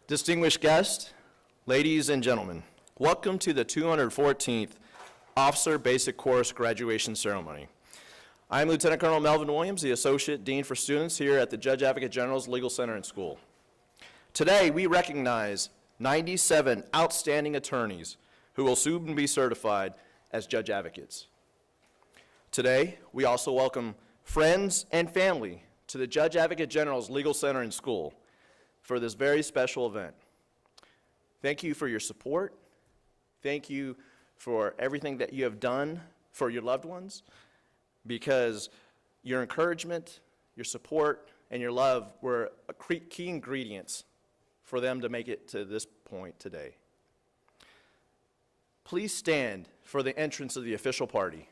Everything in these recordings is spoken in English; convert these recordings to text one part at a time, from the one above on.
Distinguished guests, ladies and gentlemen, welcome to the 214th Officer Basic Course Graduation Ceremony. I'm Lieutenant Colonel Melvin Williams, the Associate Dean for Students here at the Judge Advocate General's Legal Center and School. Today, we recognize 97 outstanding attorneys who will soon be certified as Judge Advocates. Today, we also welcome friends and family to the Judge Advocate General's Legal Center and School for this very special event. Thank you for your support. Thank you for everything that you have done for your loved ones, because your encouragement, your support, and your love were key ingredients for them to make it to this point today. Please stand for the entrance of the official party.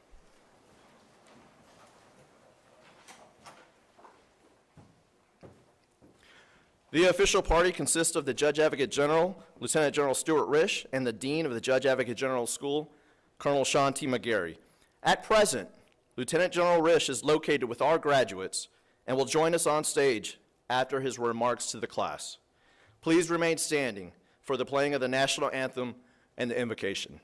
The official party consists of the Judge Advocate General, Lieutenant General Stuart Risch, and the Dean of the Judge Advocate General School, Colonel Sean T. McGarry. At present, Lieutenant General Risch is located with our graduates and will join us on stage after his remarks to the class. Please remain standing for the playing of the national anthem and the invocation.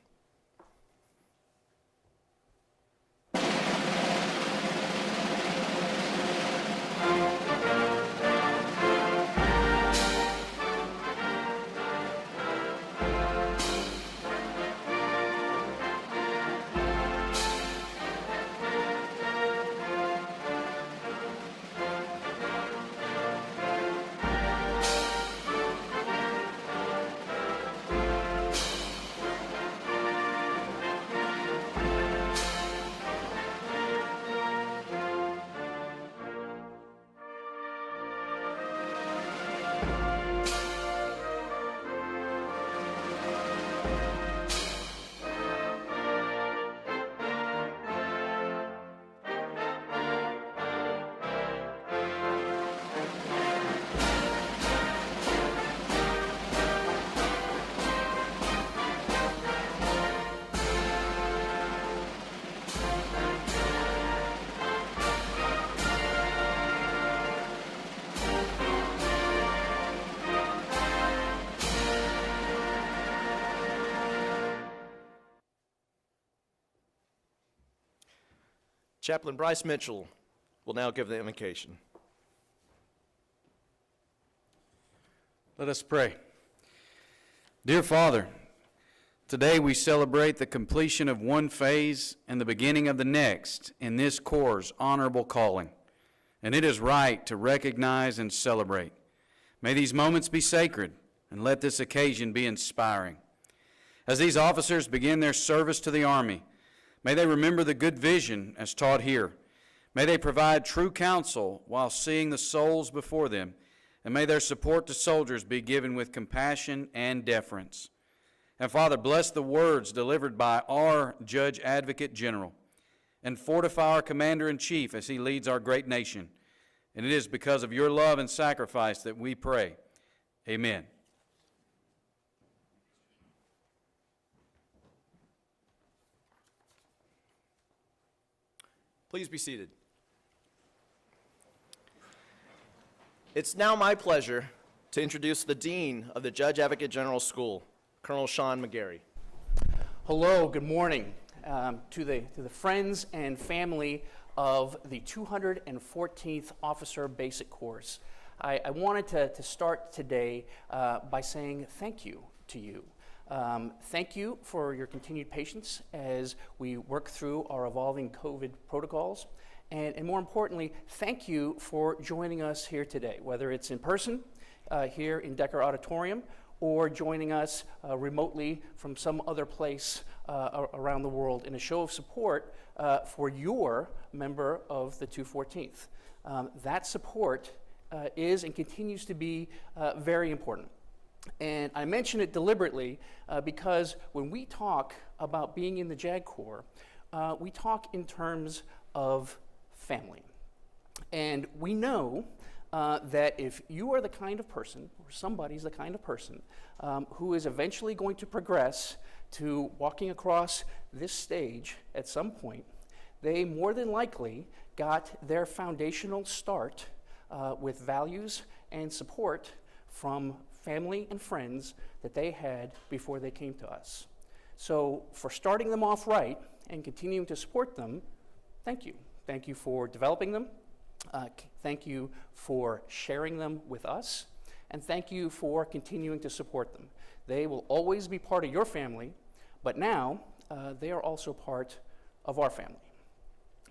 Chaplain Bryce Mitchell will now give the invocation. Let us pray. Dear Father, today we celebrate the completion of one phase and the beginning of the next in this Corps' honorable calling, and it is right to recognize and celebrate. May these moments be sacred, and let this occasion be inspiring. As these officers begin their service to the Army, may they remember the good vision as taught here. May they provide true counsel while seeing the souls before them, and may their support to soldiers be given with compassion and deference. And Father, bless the words delivered by our Judge Advocate General, and fortify our Commander-in-Chief as he leads our great nation. And it is because of your love and sacrifice that we pray. Amen. Please be seated. It's now my pleasure to introduce the Dean of the Judge Advocate General School, Colonel Sean McGarry. Hello, good morning to the friends and family of the 214th Officer Basic Course. I wanted to start today by saying thank you to you. Thank you for your continued patience as we work through our evolving COVID protocols. And more importantly, thank you for joining us here today, whether it's in person here in Decker Auditorium or joining us remotely from some other place around the world in a show of support for your member of the 214th. That support is and continues to be very important. And I mention it deliberately because when we talk about being in the JAG Corps, we talk in terms of family. And we know that if you are the kind of person, or somebody's the kind of person, who is eventually going to progress to walking across this stage at some point, they more than likely got their foundational start with values and support from family and friends that they had before they came to us. So for starting them off right and continuing to support them, thank you. Thank you for developing them. Thank you for sharing them with us. And thank you for continuing to support them. They will always be part of your family, but now they are also part of our family.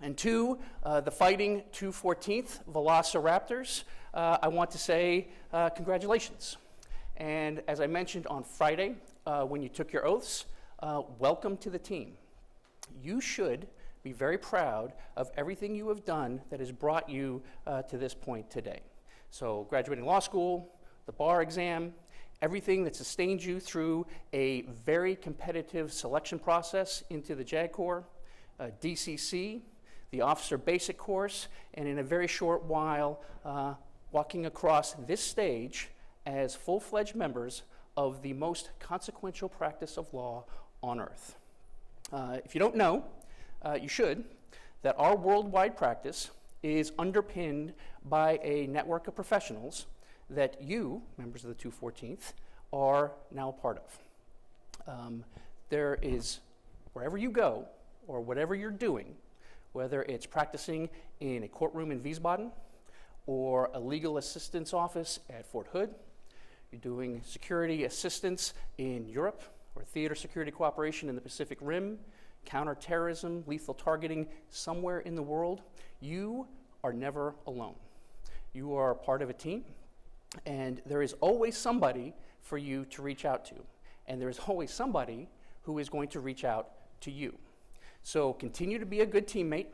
And to the Fighting 214th Velociraptors, I want to say congratulations. And as I mentioned on Friday, when you took your oaths, welcome to the team. You should be very proud of everything you have done that has brought you to this point today. So graduating law school, the bar exam, everything that sustained you through a very competitive selection process into the JAG Corps, DCC, the Officer Basic Course, and in a very short while, walking across this stage as full-fledged members of the most consequential practice of law on earth. If you don't know, you should, that our worldwide practice is underpinned by a network of professionals that you, members of the 214th, are now a part of. There is, wherever you go, or whatever you're doing, whether it's practicing in a courtroom in Wiesbaden, or a legal assistance office at Fort Hood, you're doing security assistance in Europe, or theater security cooperation in the Pacific Rim, counterterrorism, lethal targeting somewhere in the world, you are never alone. You are part of a team, and there is always somebody for you to reach out to, and there is always somebody who is going to reach out to you. So continue to be a good teammate,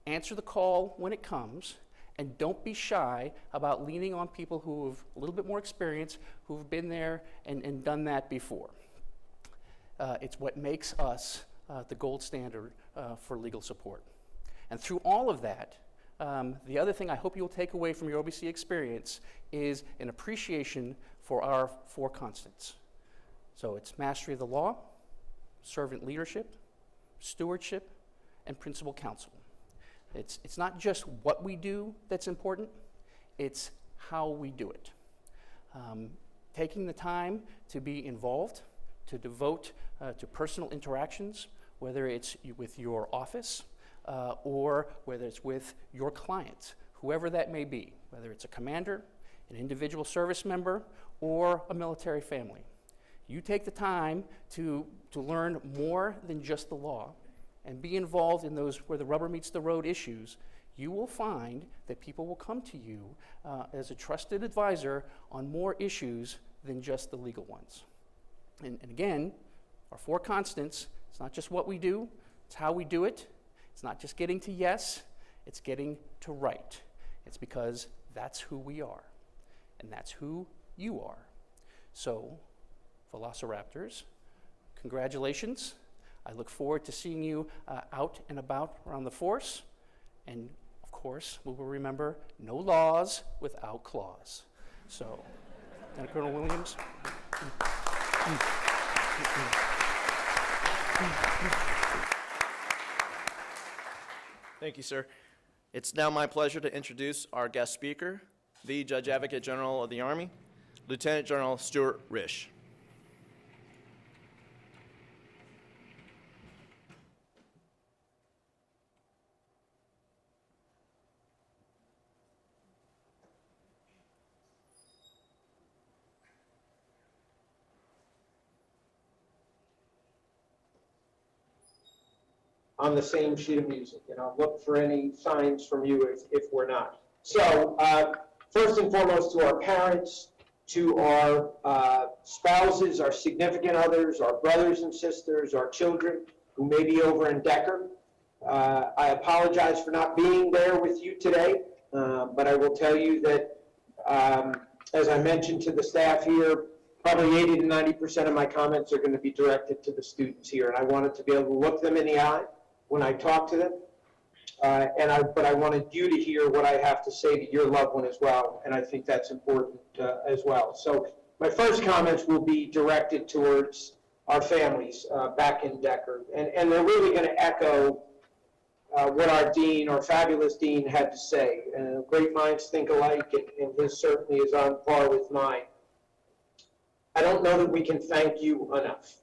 answer the call when it comes, and don't be shy about leaning on people who have a little bit more experience, who've been there and done that before. It's what makes us the gold standard for legal support. And through all of that, the other thing I hope you'll take away from your OBC experience is an appreciation for our 4 constants. So it's mastery of the law, servant leadership, stewardship, and principal counsel. It's not just what we do that's important, it's how we do it. Taking the time to be involved, to devote to personal interactions, whether it's with your office or whether it's with your clients, whoever that may be, whether it's a commander, an individual service member, or a military family. You take the time to learn more than just the law and be involved in those where the rubber meets the road issues, you will find that people will come to you as a trusted advisor on more issues than just the legal ones. And again, our 4 constants, it's not just what we do, it's how we do it. It's not just getting to yes, it's getting to right. It's because that's who we are, and that's who you are. So, Velociraptors, congratulations. I look forward to seeing you out and about around the force. And of course, we will remember no laws without claws. So, Lieutenant Colonel Williams. Thank you, sir. It's now my pleasure to introduce our guest speaker, the Judge Advocate General of the Army, Lieutenant General Stuart Risch. On the same sheet of music, and I'll look for any signs from you if we're not. So, first and foremost, to our parents, to our spouses, our significant others, our brothers and sisters, our children who may be over in Decker. I apologize for not being there with you today, but I will tell you that, as I mentioned to the staff here, probably 80 to 90% of my comments are going to be directed to the students here, and I wanted to be able to look them in the eye when I talk to them, but I wanted you to hear what I have to say to your loved one as well, and I think that's important as well. So my first comments will be directed towards our families back in Decker, and they're really going to echo what our dean, our fabulous dean, had to say. Great minds think alike, and his certainly is on par with mine. I don't know that we can thank you enough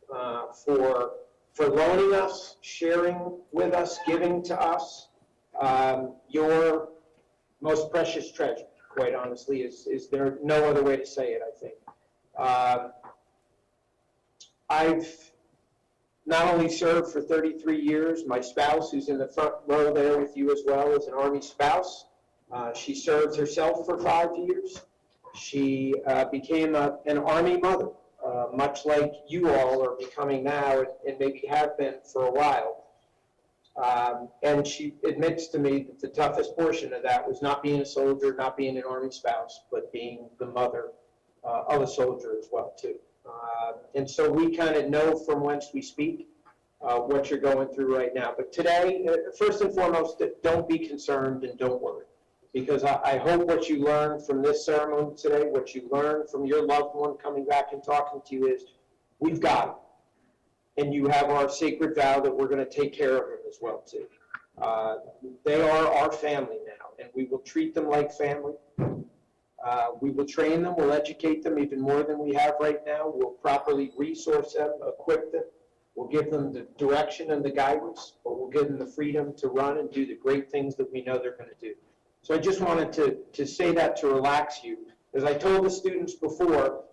for loaning us, sharing with us, giving to us. Your most precious treasure, quite honestly, is there no other way to say it, I think. I've not only served for 33 years, my spouse, who's in the front row there with you as well, is an Army spouse. She served herself for 5 years. She became an Army mother, much like you all are becoming now and maybe have been for a while. And she admits to me that the toughest portion of that was not being a soldier, not being an Army spouse, but being the mother of a soldier as well, too. And so we kind of know from whence we speak what you're going through right now. But today, first and foremost, don't be concerned and don't worry. Because I hope what you learned from this ceremony today, what you learned from your loved one coming back and talking to you is, we've got them. And you have our sacred vow that we're going to take care of them as well, too. They are our family now, and we will treat them like family. We will train them, we'll educate them even more than we have right now. We'll properly resource them, equip them. We'll give them the direction and the guidance, but we'll give them the freedom to run and do the great things that we know they're going to do. So I just wanted to say that to relax you. As I told the students before,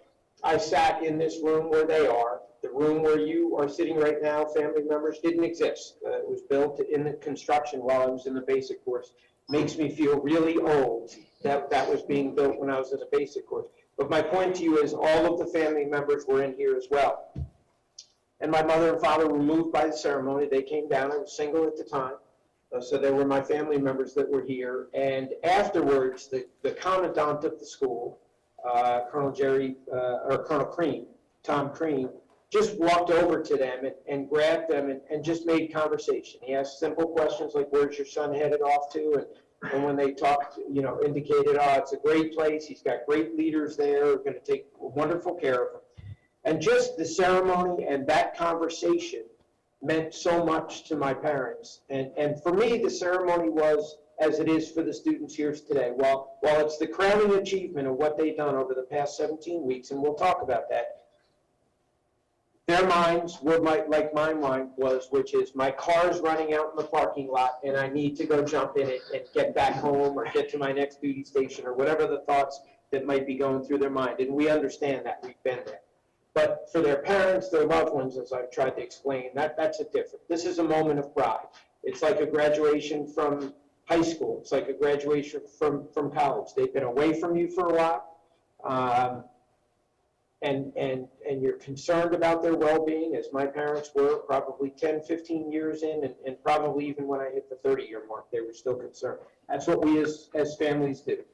I sat in this room where they are. The room where you are sitting right now, family members, didn't exist. It was built in the construction while I was in the basic course. Makes me feel really old that was being built when I was in the basic course. But my point to you is all of the family members were in here as well. And my mother and father were moved by the ceremony. They came down. I was single at the time. So they were my family members that were here. And afterwards, the commandant of the school, Colonel Crean, Tom Crean, just walked over to them and grabbed them and just made conversation. He asked simple questions like, where's your son headed off to? And when they talked, indicated, oh, it's a great place. He's got great leaders there. We're going to take wonderful care of him. And just the ceremony and that conversation meant so much to my parents. And for me, the ceremony was, as it is for the students here today, while it's the crowning achievement of what they've done over the past 17 weeks, and we'll talk about that, their minds were like my mind was, which is my car's running out in the parking lot and I need to go jump in it and get back home or get to my next duty station or whatever the thoughts that might be going through their mind. And we understand that. We've been there. But for their parents, their loved ones, as I've tried to explain, that's a different. This is a moment of pride. It's like a graduation from high school. It's like a graduation from college. They've been away from you for a while. And you're concerned about their well-being, as my parents were, probably 10, 15 years in, and probably even when I hit the 30-year mark, they were still concerned. That's what we as families do.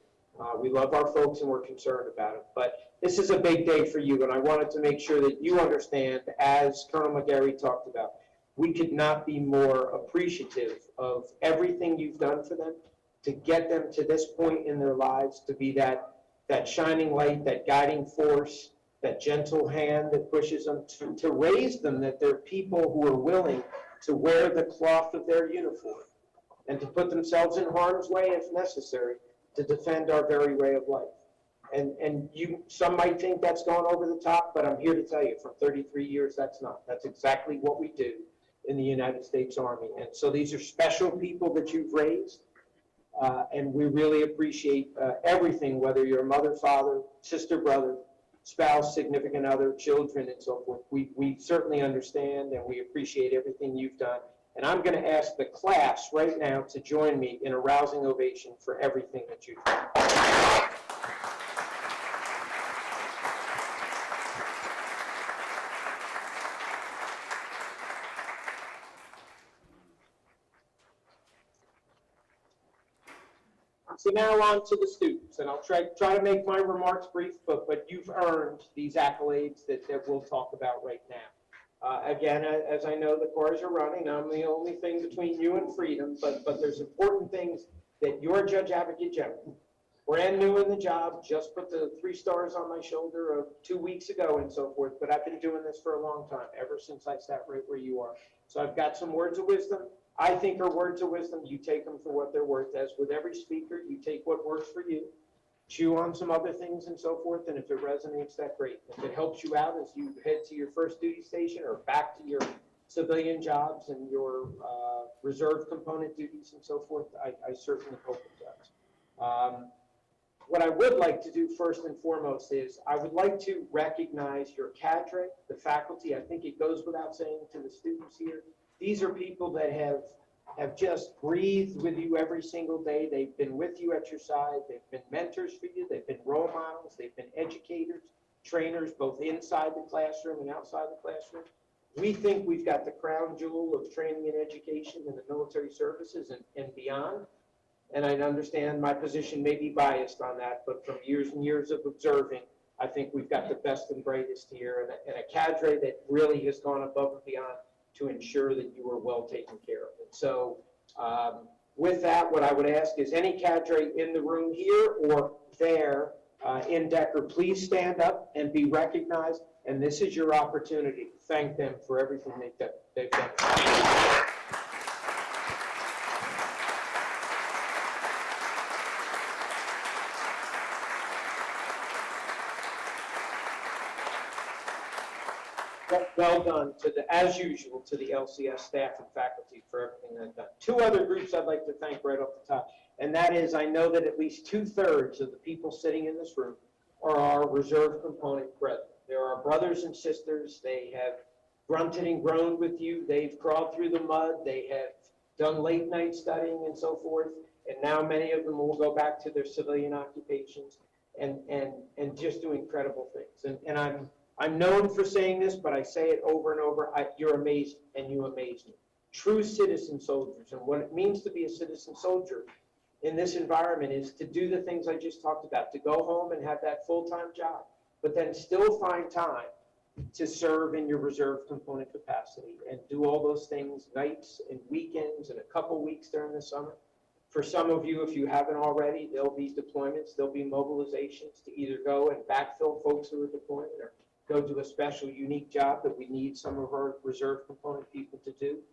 We love our folks and we're concerned about it. But this is a big day for you, and I wanted to make sure that you understand, as Colonel McGarry talked about, we could not be more appreciative of everything you've done for them to get them to this point in their lives, to be that shining light, that guiding force, that gentle hand that pushes them, to raise them, that they're people who are willing to wear the cloth of their uniform and to put themselves in harm's way if necessary to defend our very way of life. And some might think that's gone over the top, but I'm here to tell you, for 33 years, that's not. That's exactly what we do in the United States Army. And so these are special people that you've raised, and we really appreciate everything, whether you're a mother, father, sister, brother, spouse, significant other, children, and so forth. We certainly understand and we appreciate everything you've done. And I'm going to ask the class right now to join me in a rousing ovation for everything that you've done. So now on to the students, and I'll try to make my remarks brief, but you've earned these accolades that we'll talk about right now. Again, as I know the cars are running, I'm the only thing between you and freedom, but there's important things that your Judge Advocate General, brand new in the job, just put the 3 stars on my shoulder 2 weeks ago and so forth, but I've been doing this for a long time, ever since I sat right where you are. So I've got some words of wisdom. I think are words of wisdom. You take them for what they're worth. As with every speaker, you take what works for you. chew on some other things and so forth, and if it resonates, that's great. If it helps you out as you head to your first duty station or back to your civilian jobs and your reserve component duties and so forth, I certainly hope it does. What I would like to do first and foremost is I would like to recognize your cadre, the faculty. I think it goes without saying to the students here. These are people that have just breathed with you every single day. They've been with you at your side. They've been mentors for you. They've been role models. They've been educators, trainers, both inside the classroom and outside the classroom. We think we've got the crown jewel of training and education in the military services and beyond. And I understand my position may be biased on that, but from years and years of observing, I think we've got the best and brightest here and a cadre that really has gone above and beyond to ensure that you are well taken care of. And so with that, what I would ask is any cadre in the room here or there in Decker, please stand up and be recognized. And this is your opportunity to thank them for everything they've done. Well done, as usual, to the LCS staff and faculty for everything they've done. Two other groups I'd like to thank right off the top, and that is I know that at least 2/3 of the people sitting in this room are our reserve component brethren. They're our brothers and sisters. They have grunted and groaned with you. They've crawled through the mud. They have done late night studying and so forth, and now many of them will go back to their civilian occupations and just do incredible things. And I'm known for saying this, but I say it over and over. You're amazing, and you amaze me. True citizen soldiers, and what it means to be a citizen soldier in this environment is to do the things I just talked about, to go home and have that full-time job, but then still find time to serve in your reserve component capacity and do all those things nights and weekends and a couple weeks during the summer. For some of you, if you haven't already, there'll be deployments, there'll be mobilizations to either go and backfill folks who are deployed or go to a special, unique job that we need some of our reserve component people to do.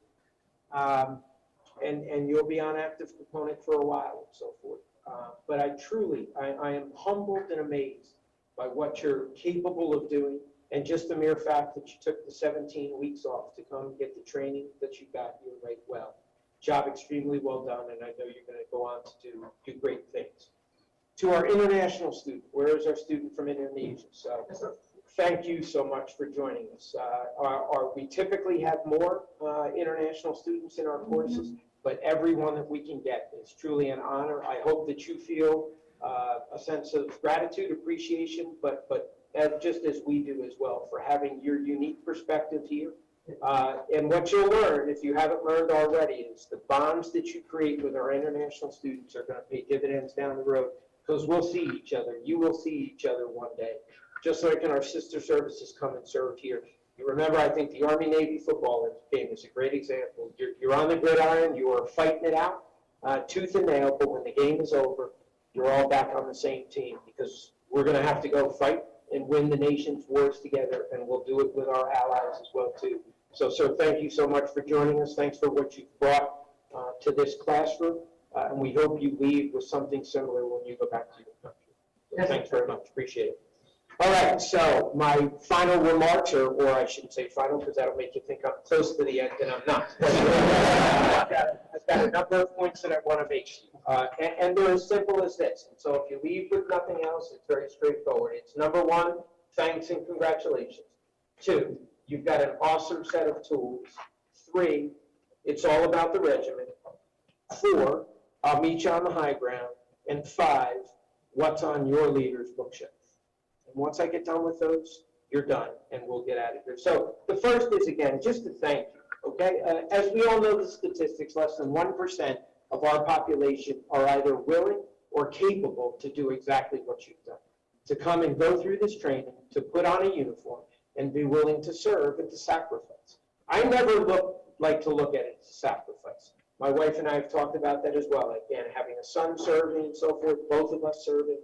And you'll be on active component for a while and so forth. But I am humbled and amazed by what you're capable of doing, and just the mere fact that you took the 17 weeks off to come and get the training that you got here right well. Job extremely well done, and I know you're going to go on to do great things. To our international student, where is our student from Indonesia? So thank you so much for joining us. We typically have more international students in our courses, but everyone that we can get is truly an honor. I hope that you feel a sense of gratitude, appreciation, but just as we do as well, for having your unique perspective here. And what you'll learn, if you haven't learned already, is the bonds that you create with our international students are going to pay dividends down the road, because we'll see each other. You will see each other one day. Just like in our sister services come and serve here. You remember, I think the Army-Navy football game is a great example. You're on the gridiron, you are fighting it out, tooth and nail, but when the game is over, you're all back on the same team, because we're going to have to go fight and win the nation's wars together, and we'll do it with our allies as well, too. So, sir, thank you so much for joining us. Thanks for what you've brought to this classroom, and we hope you leave with something similar when you go back to your country. So thanks very much. Appreciate it. All right, so my final remarks, or I shouldn't say final, because that'll make you think I'm close to the end, and I'm not. I've got a number of points that I want to make, and they're as simple as this. And so if you leave with nothing else, it's very straightforward. It's number one, thanks and congratulations. 2, you've got an awesome set of tools. 3, it's all about the regiment. 4, I'll meet you on the high ground. And 5, what's on your leader's bookshelf. And once I get done with those, you're done, and we'll get out of here. So the first is, again, just to thank you, okay? As we all know the statistics, less than 1% of our population are either willing or capable to do exactly what you've done, to come and go through this training, to put on a uniform, and be willing to serve and to sacrifice. I never like to look at it as a sacrifice. My wife and I have talked about that as well. Again, having a son serving and so forth, both of us serving.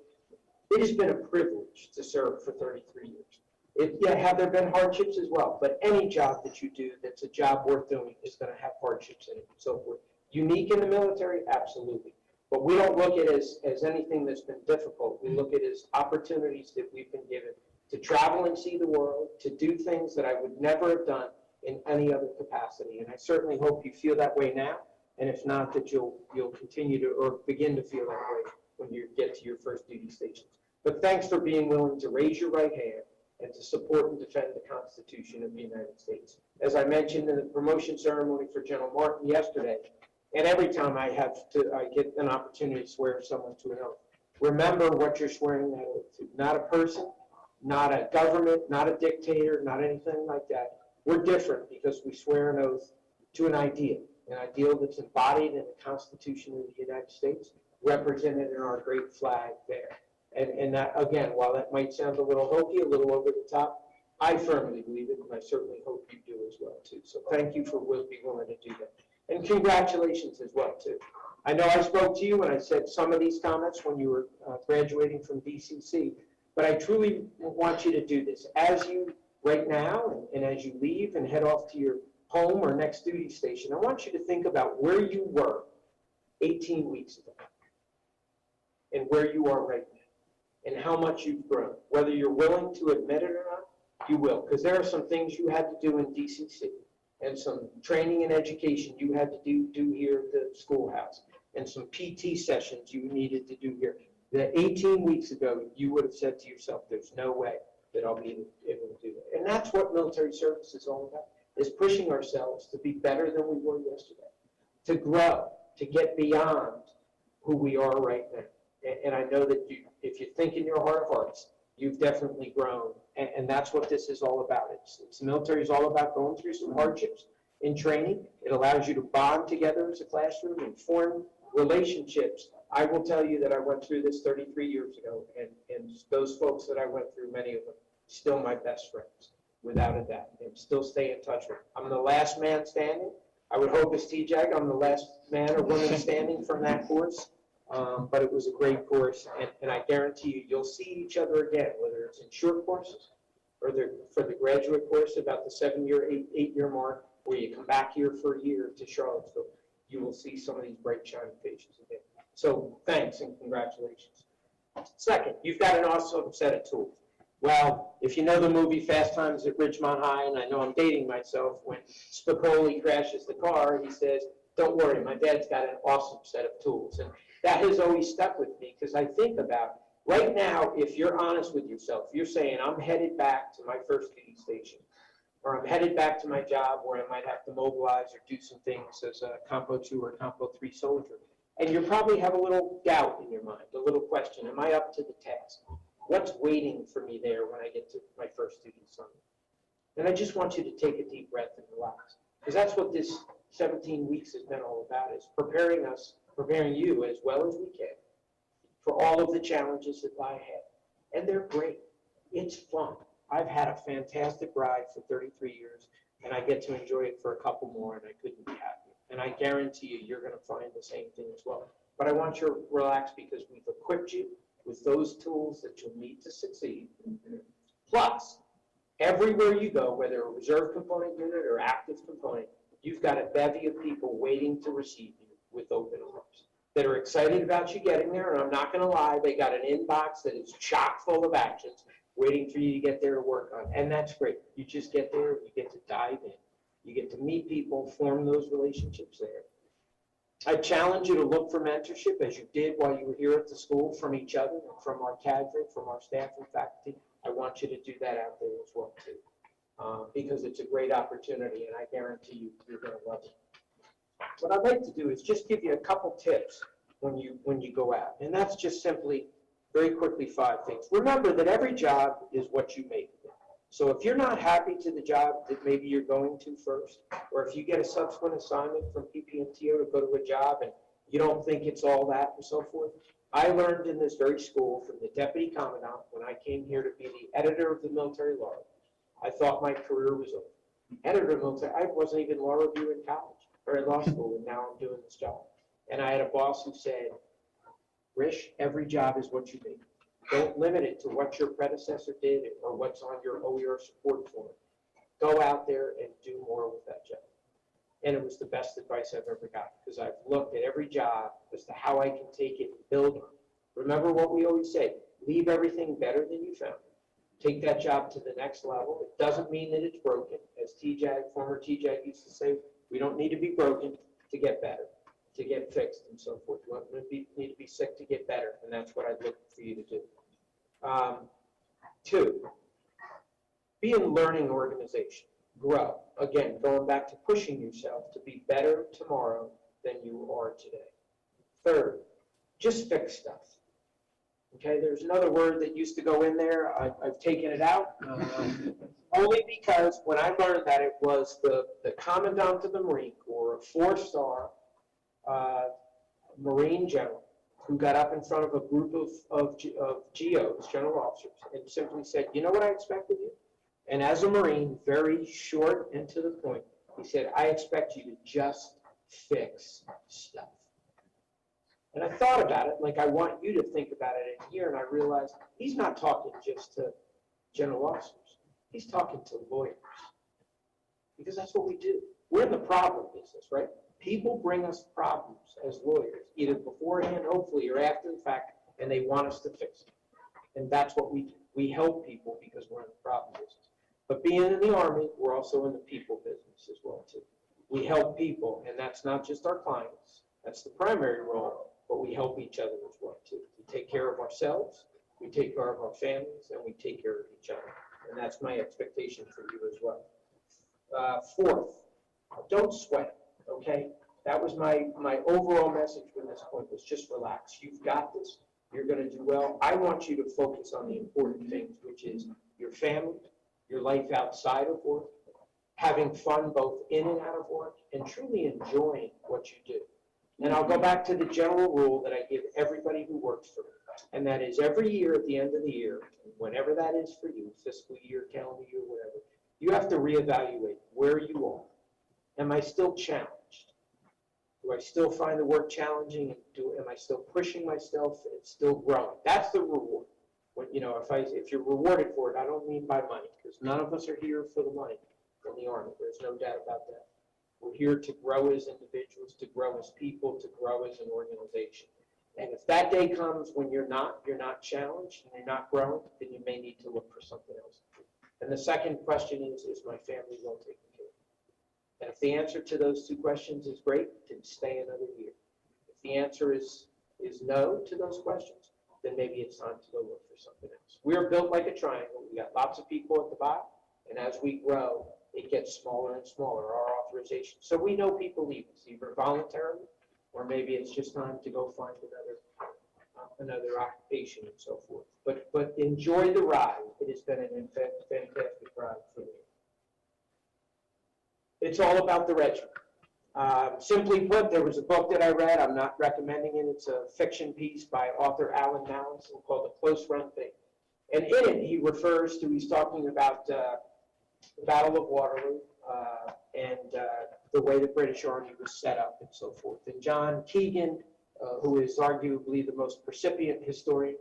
It has been a privilege to serve for 33 years. Have there been hardships as well? But any job that you do that's a job worth doing is going to have hardships in it and so forth. Unique in the military? Absolutely. But we don't look at it as anything that's been difficult. We look at it as opportunities that we've been given to travel and see the world, to do things that I would never have done in any other capacity. And I certainly hope you feel that way now, and if not, that you'll continue to, or begin to feel that way when you get to your first duty stations. But thanks for being willing to raise your right hand and to support and defend the Constitution of the United States. As I mentioned in the promotion ceremony for General Martin yesterday, and every time I get an opportunity to swear someone to an oath, remember what you're swearing that oath to. Not a person, not a government, not a dictator, not anything like that. We're different because we swear an oath to an ideal that's embodied in the Constitution of the United States, represented in our great flag there. And that, again, while that might sound a little hokey, a little over the top, I firmly believe it, and I certainly hope you do as well, too. So thank you for being willing to do that. And congratulations as well, too. I know I spoke to you and I said some of these comments when you were graduating from DCC, but I truly want you to do this. As you, right now, and as you leave and head off to your home or next duty station, I want you to think about where you were 18 weeks ago and where you are right now and how much you've grown. Whether you're willing to admit it or not, you will, because there are some things you had to do in DCC and some training and education you had to do here at the schoolhouse and some PT sessions you needed to do here. That 18 weeks ago, you would have said to yourself, there's no way that I'll be able to do that. And that's what military service is all about, is pushing ourselves to be better than we were yesterday, to grow, to get beyond who we are right now. And I know that if you think in your heart of hearts, you've definitely grown. And that's what this is all about. The military is all about going through some hardships in training. It allows you to bond together as a classroom and form relationships. I will tell you that I went through this 33 years ago, and those folks that I went through, many of them, still my best friends, without a doubt, and still stay in touch with them. I'm the last man standing. I would hope as TJAG, I'm the last man or woman standing from that course. But it was a great course, and I guarantee you, you'll see each other again, whether it's in short courses or for the graduate course about the 7-year, 8-year mark, where you come back here for a year to Charlottesville. You will see some of these bright, shining faces again. So thanks and congratulations. Second, you've got an awesome set of tools. Well, if you know the movie Fast Times at Ridgemont High, and I know I'm dating myself, when Spicoli crashes the car, he says, don't worry, my dad's got an awesome set of tools. And that has always stuck with me, because I think about, right now, if you're honest with yourself, you're saying, I'm headed back to my first duty station, or I'm headed back to my job where I might have to mobilize or do some things as a Compo 2 or Compo 3 soldier. And you probably have a little doubt in your mind, a little question, am I up to the task? What's waiting for me there when I get to my first duty assignment? And I just want you to take a deep breath and relax, because that's what this 17 weeks has been all about, is preparing you as well as we can for all of the challenges that lie ahead. And they're great. It's fun. I've had a fantastic ride for 33 years, and I get to enjoy it for a couple more, and I couldn't be happier. And I guarantee you're going to find the same thing as well. But I want you to relax, because we've equipped you with those tools that you'll need to succeed. Plus, everywhere you go, whether a reserve component unit or active component, you've got a bevy of people waiting to receive you with open arms that are excited about you getting there. And I'm not going to lie, they got an inbox that is chock full of actions waiting for you to get there to work on. And that's great. You just get there, you get to dive in. You get to meet people, form those relationships there. I challenge you to look for mentorship, as you did while you were here at the school, from each other, and from our cadre, from our staff and faculty. I want you to do that out there as well, too, because it's a great opportunity, and I guarantee you, you're going to love it. What I'd like to do is just give you a couple tips when you go out, and that's just simply, very quickly, 5 things. Remember that every job is what you make it. So if you're not happy to the job that maybe you're going to first, or if you get a subsequent assignment from PPMTO to go to a job and you don't think it's all that and so forth, I learned in this very school from the deputy commandant when I came here to be the editor of the military law. I thought my career was over. Editor of military, I wasn't even law review in college or in law school, and now I'm doing this job. And I had a boss who said, Risch, every job is what you make. Don't limit it to what your predecessor did or what's on your OER support form. Go out there and do more with that job. And it was the best advice I've ever got, because I've looked at every job as to how I can take it and build on it. Remember what we always say, leave everything better than you found it. Take that job to the next level. It doesn't mean that it's broken. As former TJAG used to say, we don't need to be broken to get better, to get fixed and so forth. We don't need to be sick to get better, and that's what I'd look for you to do. 2, be a learning organization. Grow. Again, going back to pushing yourself to be better tomorrow than you are today. 3rd, just fix stuff. Okay, there's another word that used to go in there. I've taken it out. Only because when I learned that it was the commandant of the Marine Corps, a 4-star Marine general, who got up in front of a group of GOs, general officers, and simply said, you know what I expect of you? And as a Marine, very short and to the point, he said, I expect you to just fix stuff. And I thought about it like I want you to think about it in here, and I realized he's not talking just to general officers. He's talking to lawyers. Because that's what we do. We're in the problem business, right? People bring us problems as lawyers, either beforehand, hopefully, or after the fact, and they want us to fix it. And that's what we do. We help people because we're in the problem business. But being in the Army, we're also in the people business as well, too. We help people, and that's not just our clients. That's the primary role, but we help each other as well, too. We take care of ourselves, we take care of our families, and we take care of each other. And that's my expectation for you as well. 4th, don't sweat, okay? That was my overall message from this point, was just relax. You've got this. You're going to do well. I want you to focus on the important things, which is your family, your life outside of work, having fun both in and out of work, and truly enjoying what you do. And I'll go back to the general rule that I give everybody who works for me, and that is every year at the end of the year, whenever that is for you, fiscal year, calendar year, whatever, you have to reevaluate where you are. Am I still challenged? Do I still find the work challenging? Am I still pushing myself and still growing? That's the reward. When, if you're rewarded for it, I don't mean by money, because none of us are here for the money in the Army. There's no doubt about that. We're here to grow as individuals, to grow as people, to grow as an organization. And if that day comes when you're not challenged and you're not growing, then you may need to look for something else. And the second question is my family well taken care of? And if the answer to those 2 questions is great, then stay another year. If the answer is no to those questions, then maybe it's time to go look for something else. We're built like a triangle. We got lots of people at the bottom, and as we grow, it gets smaller and smaller, our authorization. So we know people leave us, either voluntarily, or maybe it's just time to go find another occupation and so forth. But enjoy the ride. It has been a fantastic ride for me. It's all about the regiment. Simply put, there was a book that I read. I'm not recommending it. It's a fiction piece by author Alan Mallinson called The Close Run Thing. And in it, he's talking about the Battle of Waterloo and the way the British Army was set up and so forth. And John Keegan, who is arguably the most precipient historian,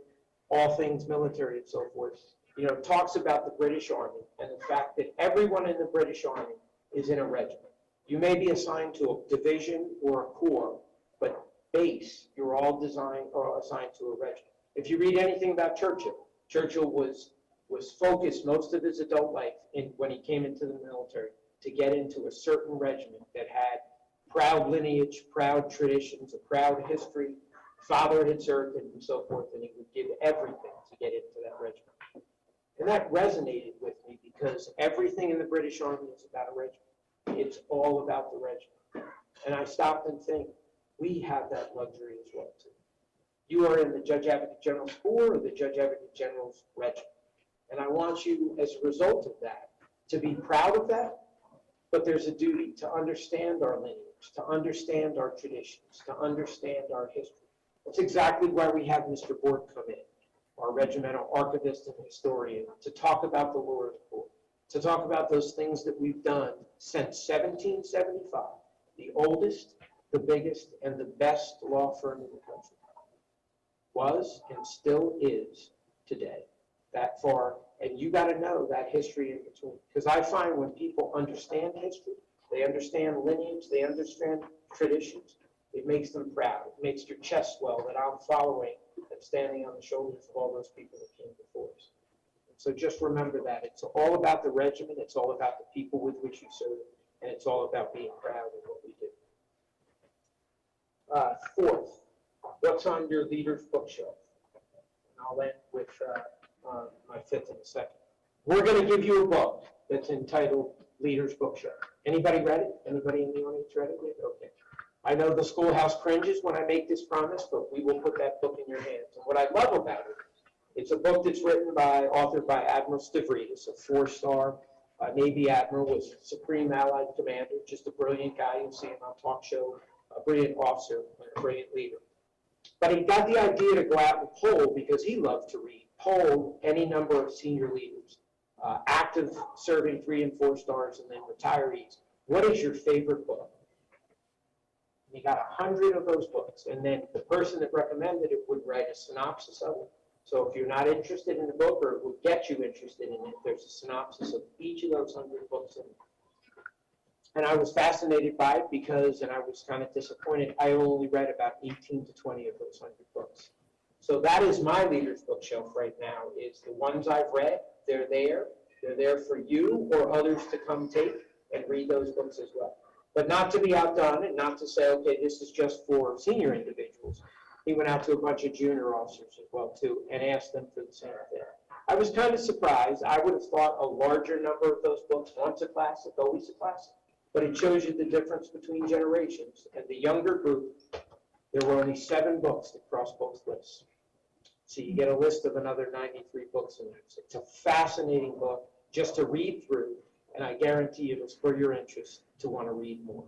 all things military and so forth, talks about the British Army and the fact that everyone in the British Army is in a regiment. You may be assigned to a division or a corps, but base, you're all assigned to a regiment. If you read anything about Churchill was focused most of his adult life when he came into the military to get into a certain regiment that had proud lineage, proud traditions, a proud history, father had served and so forth, and he would give everything to get into that regiment. And that resonated with me because everything in the British Army is about a regiment. It's all about the regiment. And I stopped and think, we have that luxury as well, too. You are in the Judge Advocate General's Corps or the Judge Advocate General's regiment. And I want you, as a result of that, to be proud of that, but there's a duty to understand our lineage, to understand our traditions, to understand our history. That's exactly why we have Mr. Bork come in, our regimental archivist and historian, to talk about the Lord of Corps, to talk about those things that we've done since 1775, the oldest, the biggest, and the best law firm in the country. Was and still is today. That far, and you got to know that history in between. Because I find when people understand history, They understand lineage, they understand traditions. It makes them proud. It makes your chest swell that I'm following and standing on the shoulders of all those people that came before us. And so just remember that. It's all about the regiment, it's all about the people with which you serve, and it's all about being proud of what we do. Fourth, what's on your leader's bookshelf? And I'll end with my fifth in a second. We're going to give you a book that's entitled Leader's Bookshelf. Anybody read it? Anybody in the audience read it? Okay. I know the schoolhouse cringes when I make this promise, but we will put that book in your hands. And what I love about it, it's a book that's authored by Admiral Stavridis, a 4-star Navy admiral, was Supreme Allied Commander, just a brilliant guy. You'll see him on talk show, a brilliant officer, and a brilliant leader. But he got the idea to go out and poll, because he loved to read, poll any number of senior leaders, active serving 3 and 4 stars, and then retirees. What is your favorite book? And he got 100 of those books, and then the person that recommended it would write a synopsis of it. So if you're not interested in the book, or it would get you interested in it, there's a synopsis of each of those 100 books in it. And I was fascinated by it because, and I was kind of disappointed, I only read about 18 to 20 of those 100 books. So that is my leader's bookshelf right now, is the ones I've read. They're there for you or others to come take and read those books as well. But not to be outdone, and not to say, okay, this is just for senior individuals. He went out to a bunch of junior officers as well too, and asked them for the same thing. I was kind of surprised. I would have thought a larger number of those books, once a classic, always a classic. But it shows you the difference between generations. And the younger group, there were only 7 books that crossed both lists. So you get a list of another 93 books in there. So it's a fascinating book just to read through, and I guarantee it will spur your interest to want to read more.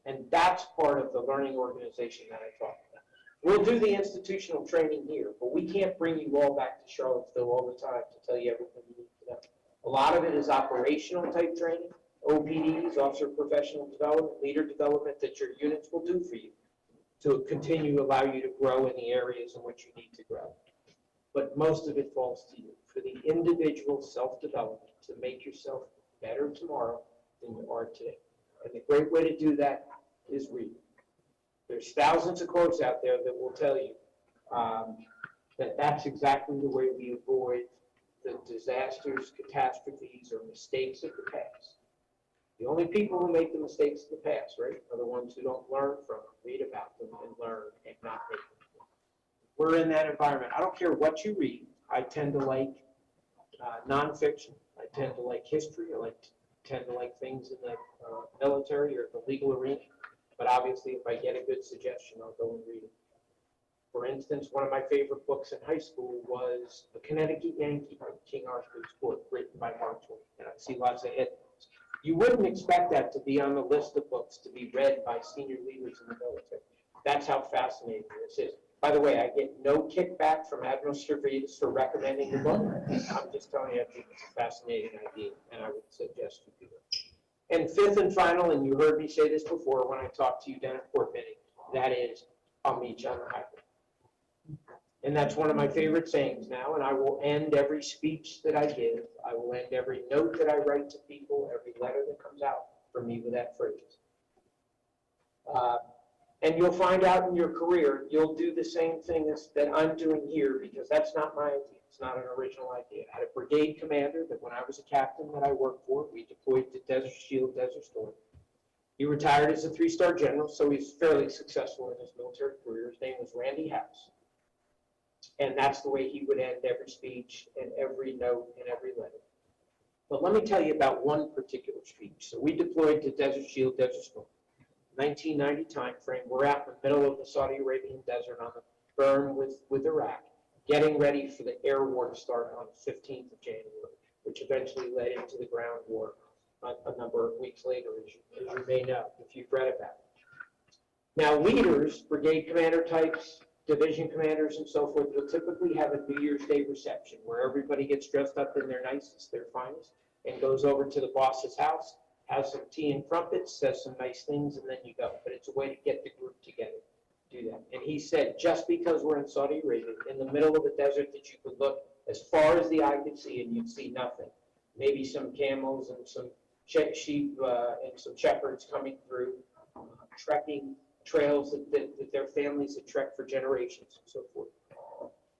And that's part of the learning organization that I talked about. We'll do the institutional training here, but we can't bring you all back to Charlottesville all the time to tell you everything you need to know. A lot of it is operational type training, OPDs, officer professional development, leader development that your units will do for you to continue to allow you to grow in the areas in which you need to grow. But most of it falls to you for the individual self-development to make yourself better tomorrow than you are today. And the great way to do that is read. There's thousands of quotes out there that will tell you that that's exactly the way we avoid the disasters, catastrophes, or mistakes of the past. The only people who make the mistakes of the past, right, are the ones who don't learn from them, read about them, and learn and not make them. We're in that environment. I don't care what you read. I tend to like nonfiction. I tend to like history. I tend to like things in the military or the legal arena. But obviously, if I get a good suggestion, I'll go and read it. For instance, one of my favorite books in high school was The Connecticut Yankee by King Arthur's Court, written by Mark Twain. And I see lots of headlines. You wouldn't expect that to be on the list of books to be read by senior leaders in the military. That's how fascinating this is. By the way, I get no kickback from Admiral Stavridis for recommending the book. I'm just telling you, I think it's a fascinating idea, and I would suggest you do it. And fifth and final, and you heard me say this before when I talked to you down at Fort Benning, that is, I'll meet you on the highway. And that's one of my favorite sayings now, and I will end every speech that I give. I will end every note that I write to people, every letter that comes out from me with that phrase. And you'll find out in your career, you'll do the same thing that I'm doing here, because that's not my idea. It's not an original idea. I had a brigade commander that when I was a captain that I worked for, we deployed to Desert Shield, Desert Storm. He retired as a 3-star general, so he's fairly successful in his military career. His name was Randy House. And that's the way he would end every speech and every note and every letter. But let me tell you about one particular speech. So we deployed to Desert Shield, Desert Storm. 1990 time frame, we're out in the middle of the Saudi Arabian desert on the berm with Iraq, getting ready for the air war to start on the 15th of January, which eventually led into the ground war a number of weeks later, as you may know, if you've read about it. Now, leaders, brigade commander types, division commanders, and so forth, will typically have a New Year's Day reception where everybody gets dressed up in their nicest, their finest, and goes over to the boss's house, has some tea and crumpets, says some nice things, and then you go. But it's a way to get the group together, do that. And he said, just because we're in Saudi Arabia, in the middle of a desert that you could look as far as the eye could see and you'd see nothing, maybe some camels and some sheep and some shepherds coming through, trekking trails that their families had trekked for generations and so forth.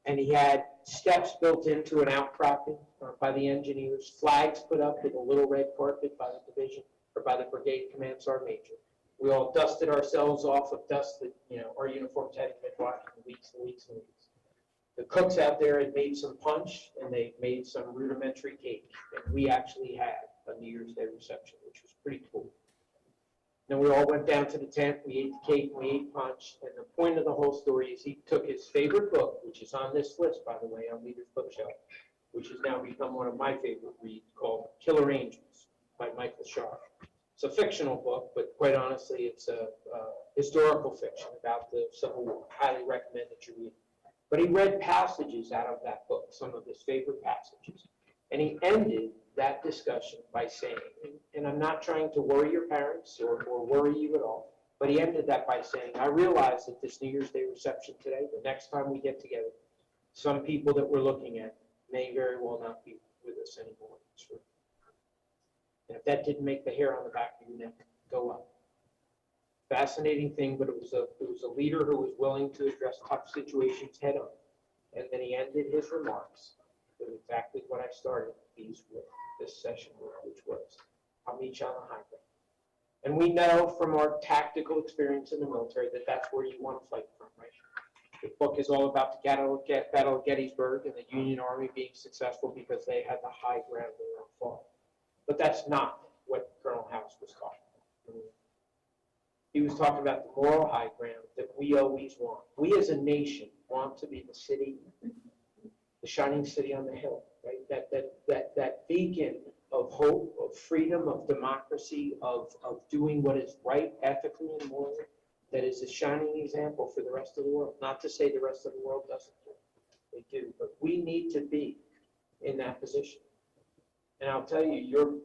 And he had steps built into an outcropping by the engineers, flags put up with a little red carpet by the division or by the brigade command sergeant major. We all dusted ourselves off of dust that, our uniforms hadn't been washed in weeks and weeks and weeks. The cooks out there had made some punch and they made some rudimentary cake. And we actually had a New Year's Day reception, which was pretty cool. Then we all went down to the tent, we ate the cake, and we ate punch. And the point of the whole story is he took his favorite book, which is on this list, by the way, on Leader's Bookshelf, which has now become one of my favorite reads, called Killer Angels by Michael Shaw. It's a fictional book, but quite honestly, it's a historical fiction about the Civil War. Highly recommend that you read it. But he read passages out of that book, some of his favorite passages. And he ended that discussion by saying, and I'm not trying to worry your parents or worry you at all, but he ended that by saying, I realize that this New Year's Day reception today, the next time we get together, some people that we're looking at may very well not be with us anymore in this room. And if that didn't make the hair on the back of your neck go up. Fascinating thing, but it was a leader who was willing to address tough situations head on. And then he ended his remarks with exactly what I started this session with, which was, I'll meet you on the high ground. And we know from our tactical experience in the military that that's where you want to fight from, right? The book is all about the Battle of Gettysburg and the Union Army being successful because they had the high ground they were fought. But that's not what Colonel House was talking about. He was talking about the moral high ground that we always want. We as a nation want to be the city, the shining city on the hill, right? That beacon of hope, of freedom, of democracy, of doing what is right ethically and morally, that is a shining example for the rest of the world. Not to say the rest of the world doesn't do it. They do, but we need to be in that position. And I'll tell you,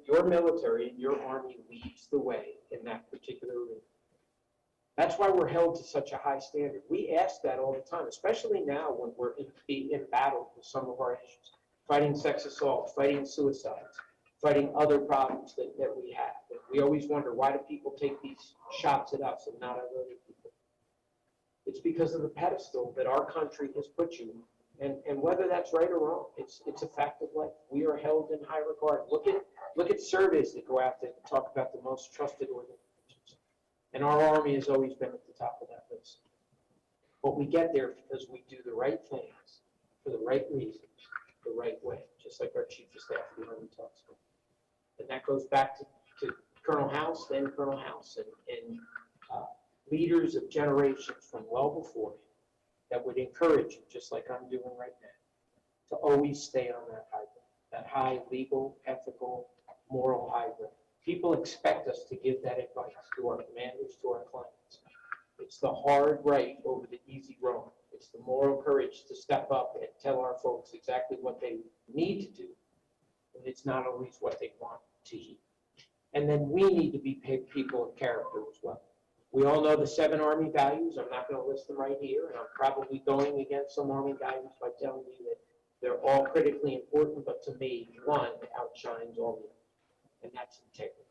your military and your army leads the way in that particular arena. That's why we're held to such a high standard. We ask that all the time, especially now when we're in battle with some of our issues. Fighting sex assault, fighting suicides, fighting other problems that we have. And we always wonder, why do people take these shots at us and not at other people? It's because of the pedestal that our country has put you on. And whether that's right or wrong, it's a fact of life. We are held in high regard. Look at surveys that go out there and talk about the most trusted organizations. And our Army has always been at the top of that list. But we get there because we do the right things for the right reasons, the right way, just like our Chief of Staff of the Army talks about. And that goes back to Colonel House, then Colonel House, and leaders of generations from well before him that would encourage you, just like I'm doing right now, to always stay on that high ground, that high legal, ethical, moral high ground. People expect us to give that advice to our commanders, to our clients. It's the hard right over the easy wrong. It's the moral courage to step up and tell our folks exactly what they need to do. And it's not always what they want to hear. And then we need to be people of character as well. We all know the 7 Army values. I'm not going to list them right here, and I'm probably going against some Army values by telling you that they're all critically important, but to me, one outshines all the others. And that's integrity,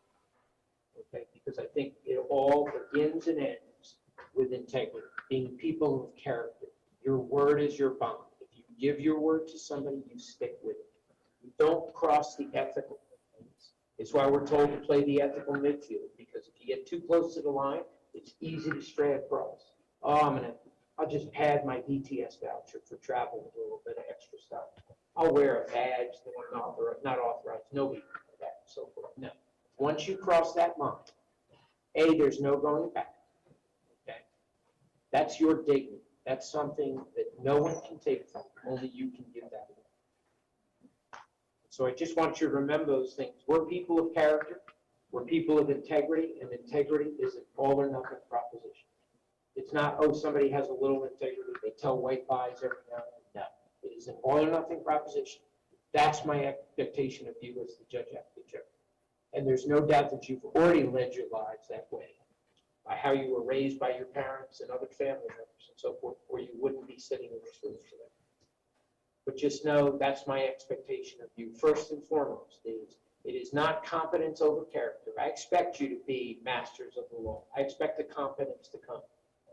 okay? Because I think it all begins and ends with integrity, being people of character. Your word is your bond. If you give your word to somebody, you stick with it. You don't cross the ethical things. It's why we're told to play the ethical midfield, because if you get too close to the line, it's easy to stray across. Oh, I'll just pad my VTS voucher for travel with a little bit of extra stuff. I'll wear a badge that I'm not authorized. Nobody can do that, and so forth. No. Once you cross that line, there's no going back. Okay? That's your dignity. That's something that no one can take from you. Only you can give that away. So I just want you to remember those things. We're people of character. We're people of integrity, and integrity is an all or nothing proposition. It's not, oh, somebody has a little integrity. They tell white lies every now and then. No. It is an all or nothing proposition. That's my expectation of you as the judge advocate general. And there's no doubt that you've already led your lives that way by how you were raised by your parents and other family members and so forth, or you wouldn't be sitting in this room today. But just know that's my expectation of you. First and foremost is It is not competence over character. I expect you to be masters of the law. I expect the competence to come,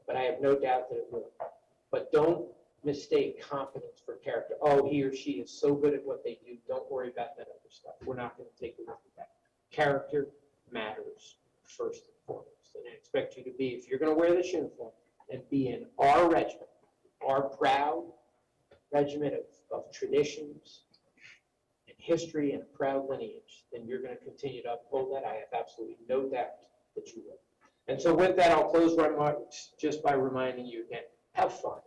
but I have no doubt that it will. But don't mistake competence for character. Oh, he or she is so good at what they do. Don't worry about that other stuff. We're not going to take a look at that. Character matters first and foremost. And I expect you to be, if you're going to wear this uniform and be in our regiment, our proud regiment of traditions and history and a proud lineage, then you're going to continue to uphold that. I have absolutely no doubt that you will. And so with that, I'll close my remarks just by reminding you again, have fun.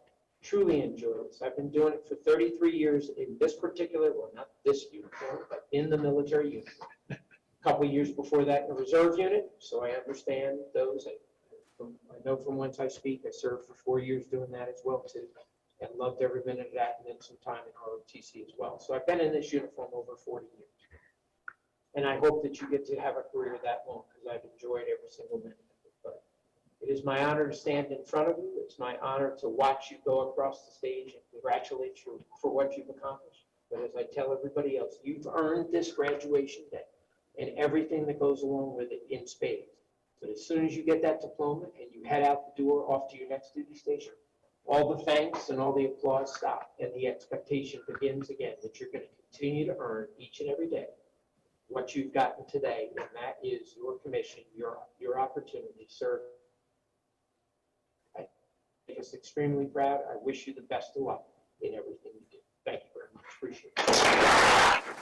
Truly enjoy this. I've been doing it for 33 years in this particular, well, not this uniform, but in the military uniform. A couple of years before that in the reserve unit, so I understand those. I know from whence I speak. I served for 4 years doing that as well too, and loved every minute of that, and then some time in ROTC as well. So I've been in this uniform over 40 years, and I hope that you get to have a career that long because I've enjoyed every single minute of it. But it is my honor to stand in front of you. It's my honor to watch you go across the stage and congratulate you for what you've accomplished. But as I tell everybody else, you've earned this graduation day and everything that goes along with it in spades. But as soon as you get that diploma and you head out the door off to your next duty station, all the thanks and all the applause stop, and the expectation begins again that you're going to continue to earn each and every day what you've gotten today, and that is your commission, your opportunity to serve. I make us extremely proud. I wish you the best of luck in everything you do. Thank you very much. Appreciate it.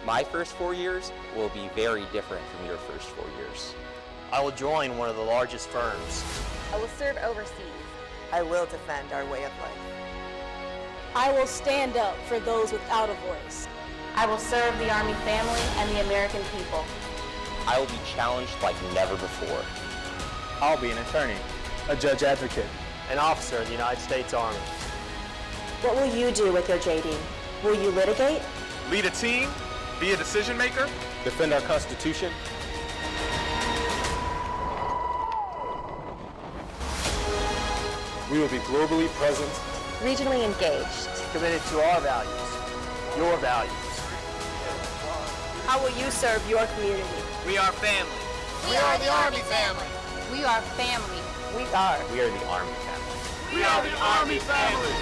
My first 4 years will be very different from your first 4 years. I will join one of the largest firms. I will serve overseas. I will defend our way of life. I will stand up for those without a voice. I will serve the Army family and the American people. I will be challenged like never before. I'll be an attorney, a judge advocate, an officer in the United States Army. What will you do with your JD? Will you litigate? Lead a team? Be a decision maker? Defend our Constitution. We will be globally present regionally engaged. Committed to our values, your values. How will you serve your community? We are family. We are the Army family. We are family. We are. We are the Army family. We are the Army family.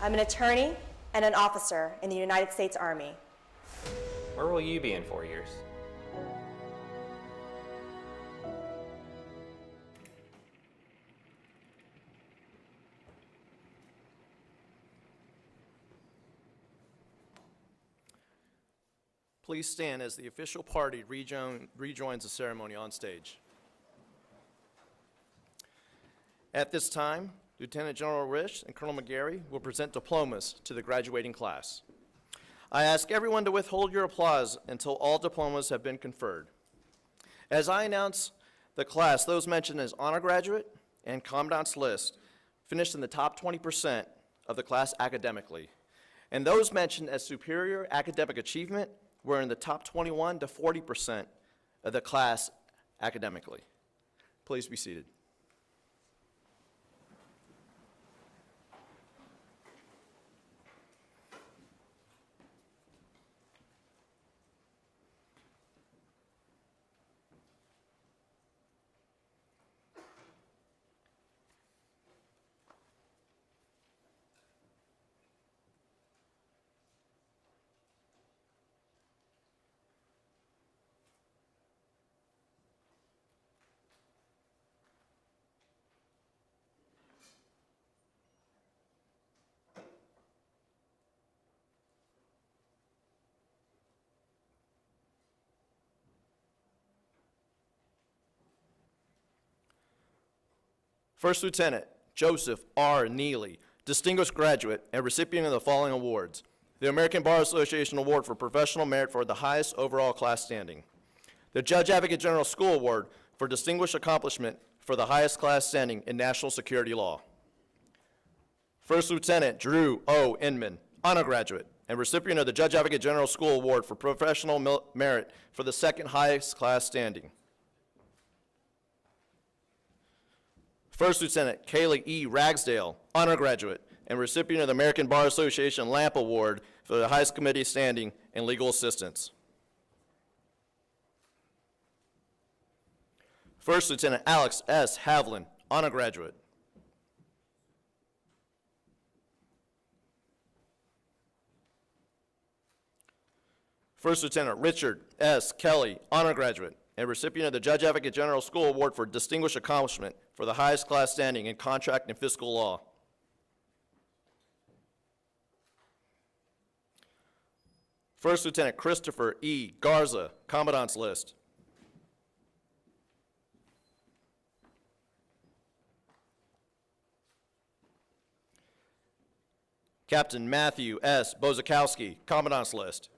I'm an attorney and an officer in the United States Army. Where will you be in 4 years? Please stand as the official party rejoins the ceremony on stage. At this time, Lieutenant General Risch and Colonel McGarry will present diplomas to the graduating class. I ask everyone to withhold your applause until all diplomas have been conferred. As I announce the class, those mentioned as honor graduate and Commandant's list finished in the top 20% of the class academically, and those mentioned as superior academic achievement were in the top 21 to 40% of the class academically. Please be seated. First Lieutenant Joseph R. Neely, distinguished graduate and recipient of the following awards: the American Bar Association Award for Professional Merit for the highest overall class standing, the Judge Advocate General School Award for distinguished accomplishment for the highest class standing in national security law. First Lieutenant Drew O. Inman, honor graduate and recipient of the Judge Advocate General School Award for Professional Merit for the second highest class standing. First Lieutenant Kaylee E. Ragsdale, honor graduate and recipient of the American Bar Association Lamp Award for the highest committee standing in legal assistance. First Lieutenant Alex S. Havlin, honor graduate. First Lieutenant Richard S. Kelly, honor graduate and recipient of the Judge Advocate General School Award for distinguished accomplishment for the highest class standing in contract and fiscal law. First Lieutenant Christopher E. Garza, Commandant's list. Captain Matthew S. Bozakowski, Commandant's list.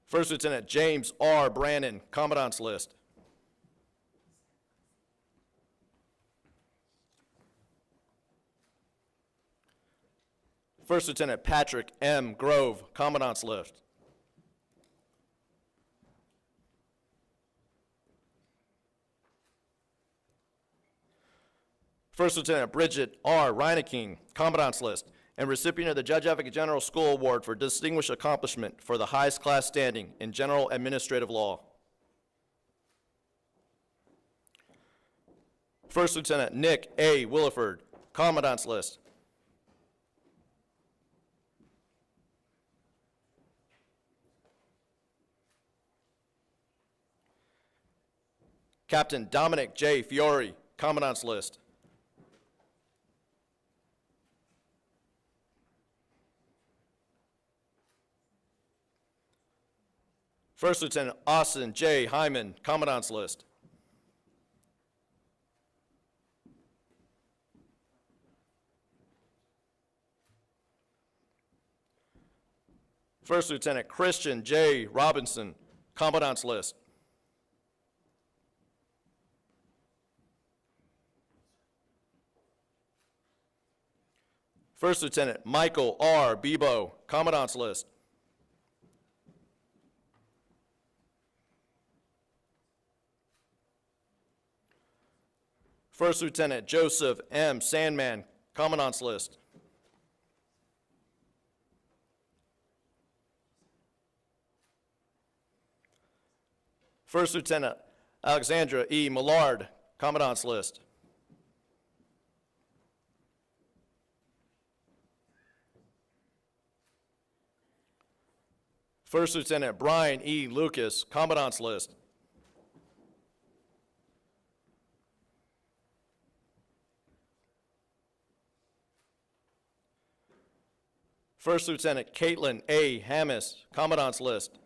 First Lieutenant James R. Brannon, Commandant's list. First Lieutenant Patrick M. Grove, Commandant's list. First Lieutenant Bridget R. Reineking, Commandant's list, and recipient of the Judge Advocate General School Award for distinguished accomplishment for the highest class standing in general administrative law. First Lieutenant Nick A. Williford, Commandant's list. Captain Dominic J. Fiore, Commandant's list. First Lieutenant Austin J. Hyman, Commandant's list. First Lieutenant Christian J. Robinson, Commandant's list. First Lieutenant Michael R. Bebo, Commandant's List. First Lieutenant Joseph M. Sandman, Commandant's List. First Lieutenant Alexandra E. Millard, Commandant's List. First Lieutenant Brian E. Lucas, Commandant's List. First Lieutenant Caitlin A. Hammis, Commandant's List.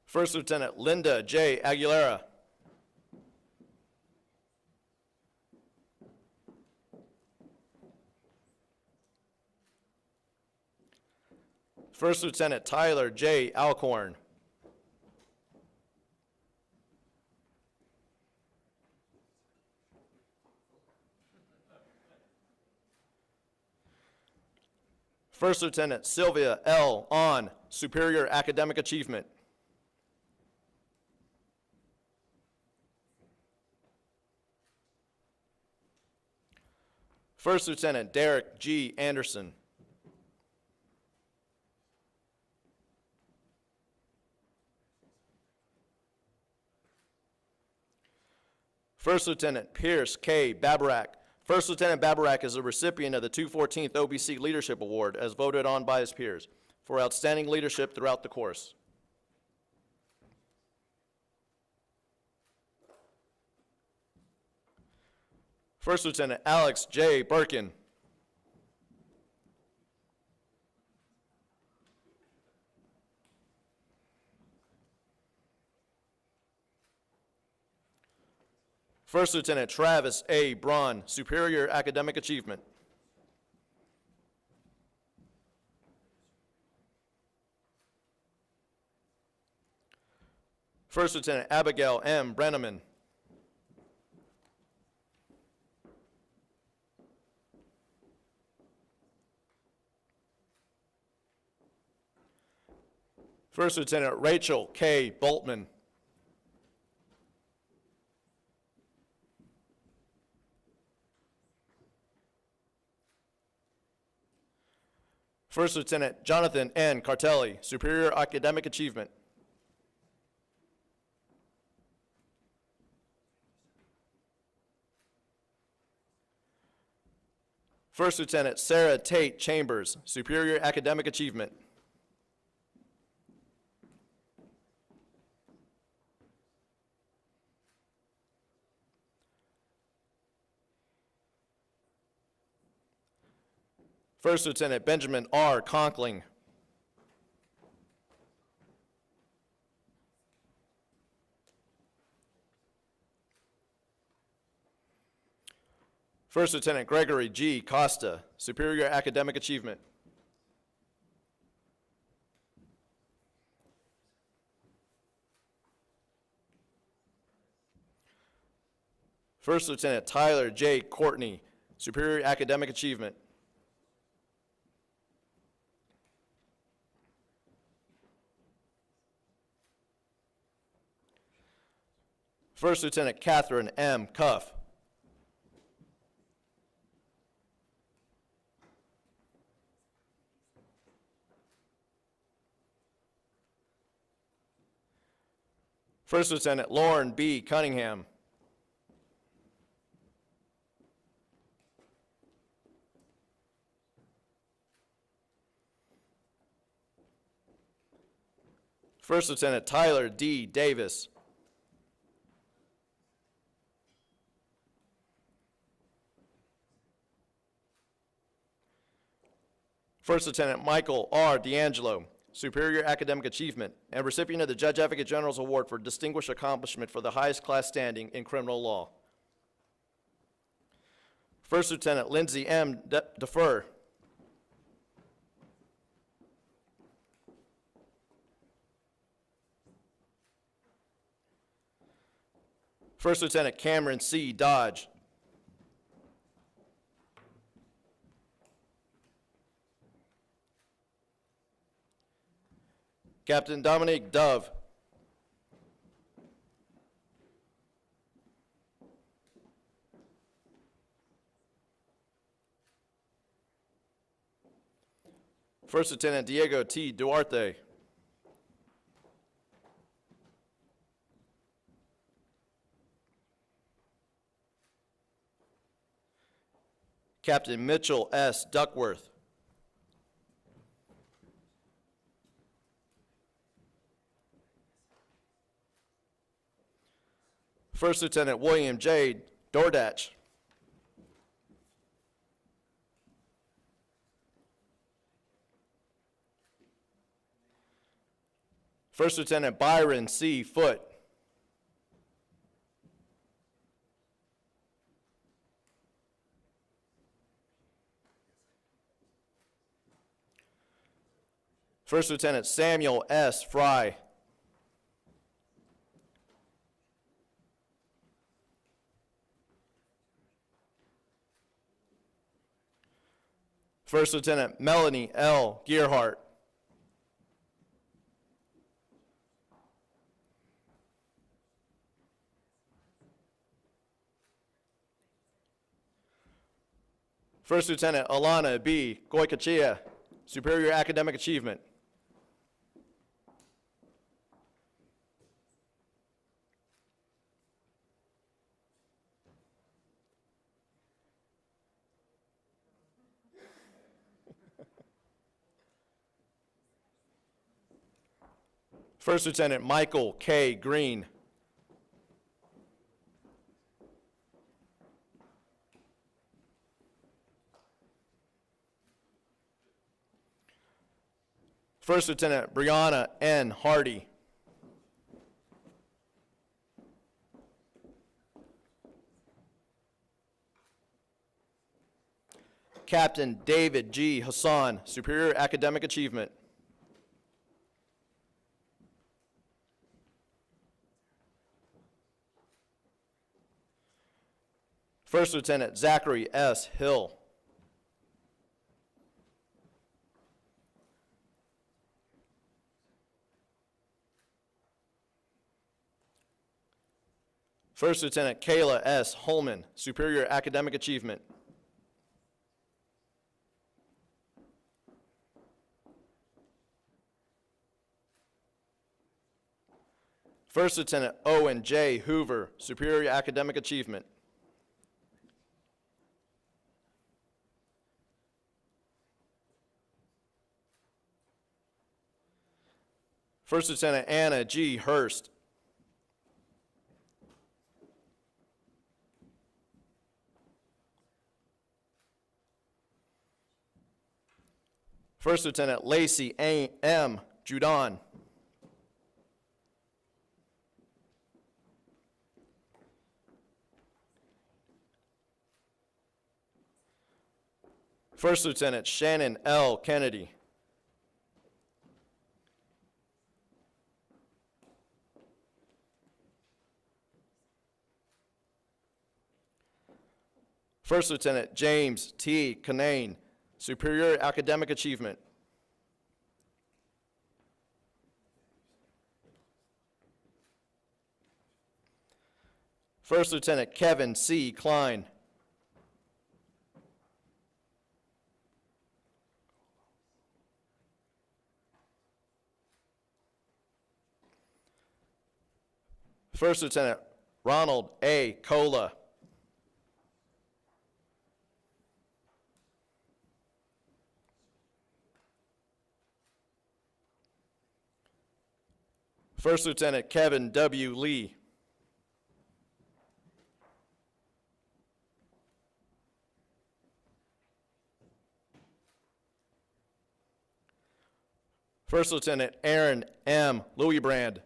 First Lieutenant Linda J. Aguilera. First Lieutenant Tyler J. Alcorn. First Lieutenant Sylvia L. On, Superior Academic Achievement. First Lieutenant Derek G. Anderson. First Lieutenant Pierce K. Babarak. First Lieutenant Babarak is a recipient of the 214th OBC Leadership Award as voted on by his peers for outstanding leadership throughout the course. First Lieutenant Alex J. Birkin. First Lieutenant Travis A. Braun, Superior Academic Achievement. First Lieutenant Abigail M. Brenneman. First Lieutenant Rachel K. Boltman. First Lieutenant Jonathan N. Cartelli, Superior Academic Achievement. First Lieutenant Sarah Tate Chambers, Superior Academic Achievement. First Lieutenant Benjamin R. Conkling. First Lieutenant Gregory G. Costa, Superior Academic Achievement. First Lieutenant Tyler J. Courtney, Superior Academic Achievement. First Lieutenant Catherine M. Cuff. First Lieutenant Lauren B. Cunningham. First Lieutenant Tyler D. Davis. First Lieutenant Michael R. D'Angelo, Superior Academic Achievement, and recipient of the Judge Advocate General's Award for Distinguished Accomplishment for the highest class standing in criminal law. First Lieutenant Lindsay M. Defer. First Lieutenant Cameron C. Dodge. Captain Dominique Dove. First Lieutenant Diego T. Duarte. Captain Mitchell S. Duckworth. First Lieutenant William J. Dordach. First Lieutenant Byron C. Foote. First Lieutenant Samuel S. Fry. First Lieutenant Melanie L. Gearhart. First Lieutenant Alana B. Goikachia, Superior Academic Achievement. First Lieutenant Michael K. Green. First Lieutenant Brianna N. Hardy. Captain David G. Hassan, Superior Academic Achievement. First Lieutenant Zachary S. Hill. First Lieutenant Kayla S. Holman, Superior Academic Achievement. First Lieutenant Owen J. Hoover, Superior Academic Achievement. First Lieutenant Anna G. Hurst. First Lieutenant Lacey M. Judon. First Lieutenant Shannon L. Kennedy. First Lieutenant James T. Canane, Superior Academic Achievement. First Lieutenant Kevin C. Klein. First Lieutenant Ronald A. Cola. First Lieutenant Kevin W. Lee. First Lieutenant Aaron M. Louisbrand.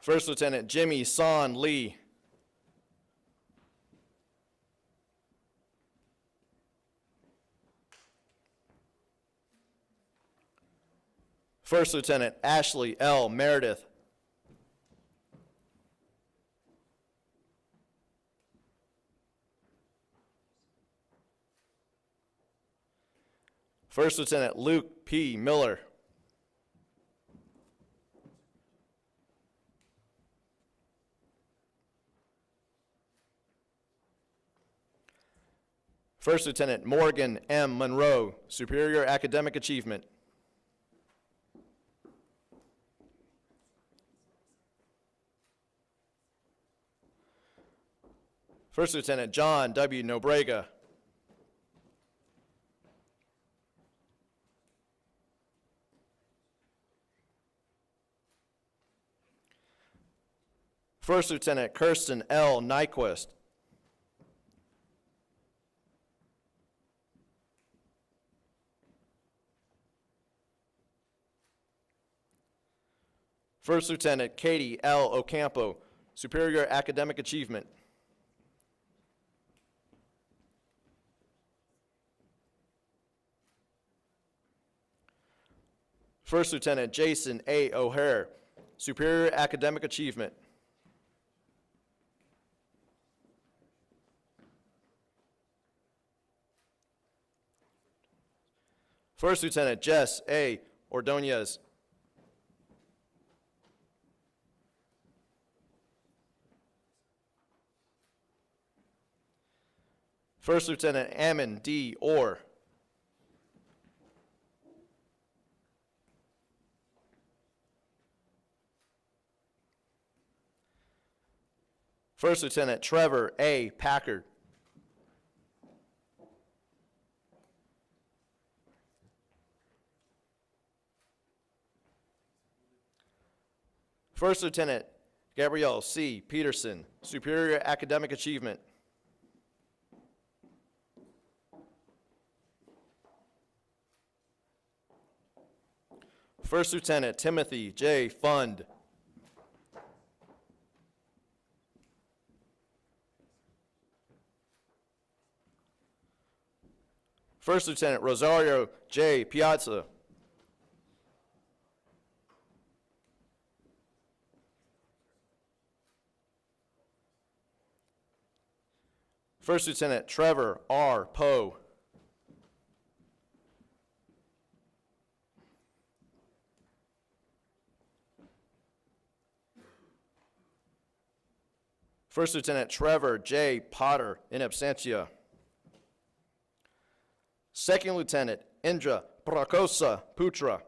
First Lieutenant Jimmy Son Lee. First Lieutenant Ashley L. Meredith. First Lieutenant Luke P. Miller. First Lieutenant Morgan M. Monroe, Superior Academic Achievement. First Lieutenant John W. Nobrega. First Lieutenant Kirsten L. Nyquist. First Lieutenant Katie L. Ocampo, Superior Academic Achievement. First Lieutenant Jason A. O'Hare, Superior Academic Achievement. First Lieutenant Jess A. Ordonez. First Lieutenant Ammon D. Orr. First Lieutenant Trevor A. Packard. First Lieutenant Gabrielle C. Peterson, Superior Academic Achievement. First Lieutenant Timothy J. Fund. First Lieutenant Rosario J. Piazza. First Lieutenant Trevor R. Poe. First Lieutenant Trevor J. Potter, in absentia. Second Lieutenant Indra Prakosa Putra.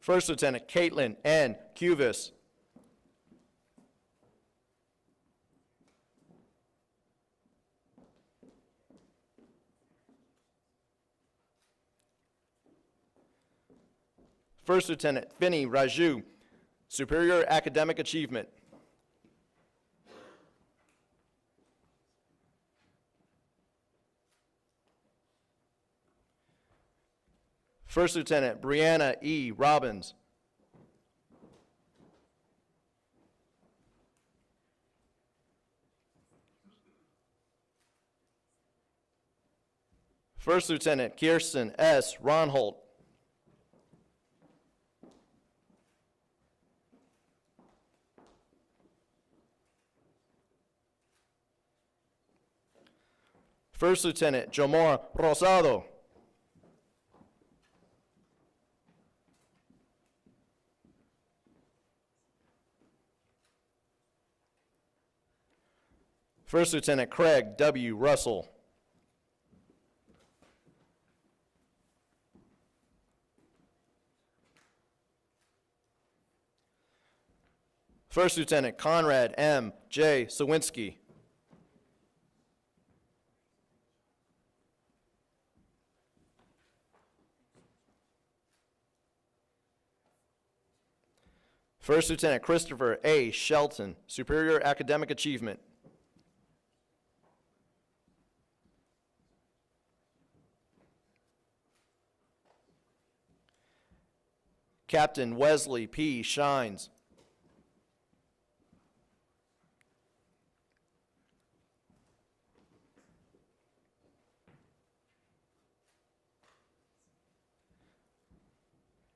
First Lieutenant Caitlin N. Cuvis. First Lieutenant Finney Raju, Superior Academic Achievement. First Lieutenant Brianna E. Robbins. First Lieutenant Kirsten S. Ronholt. First Lieutenant Jomar Rosado. First Lieutenant Craig W. Russell. First Lieutenant Conrad M. J. Sawinski. First Lieutenant Christopher A. Shelton, Superior Academic Achievement. Captain Wesley P. Shines.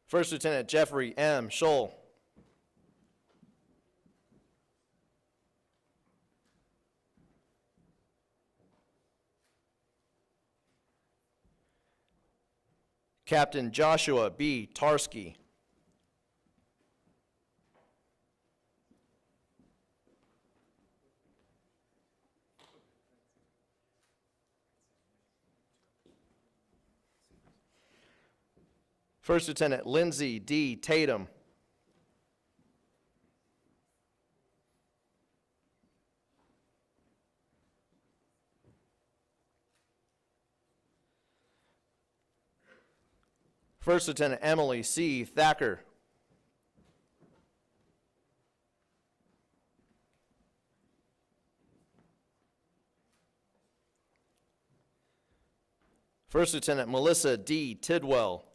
First Lieutenant Jeffrey M. Scholl. Captain Joshua B. Tarski. First Lieutenant Lindsay D. Tatum. First Lieutenant Emily C. Thacker. First Lieutenant Melissa D. Tidwell.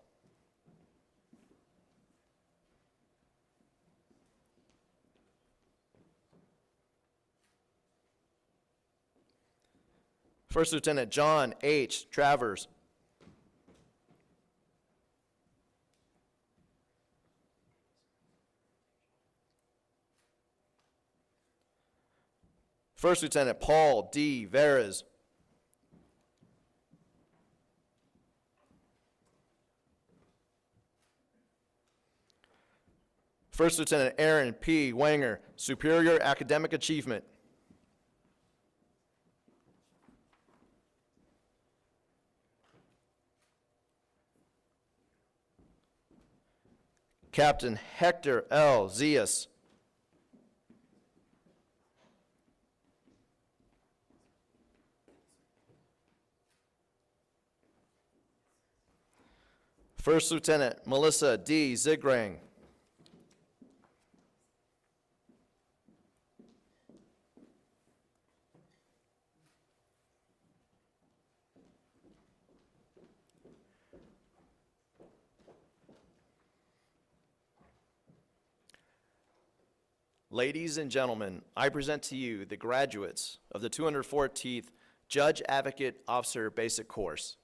First Lieutenant John H. Travers. First Lieutenant Paul D. Veras. First Lieutenant Aaron P. Wanger, Superior Academic Achievement. Captain Hector L. Zias. First Lieutenant Melissa D. Zigrang. Ladies and gentlemen, I present to you the graduates of the 214th Judge Advocate Officer Basic Course.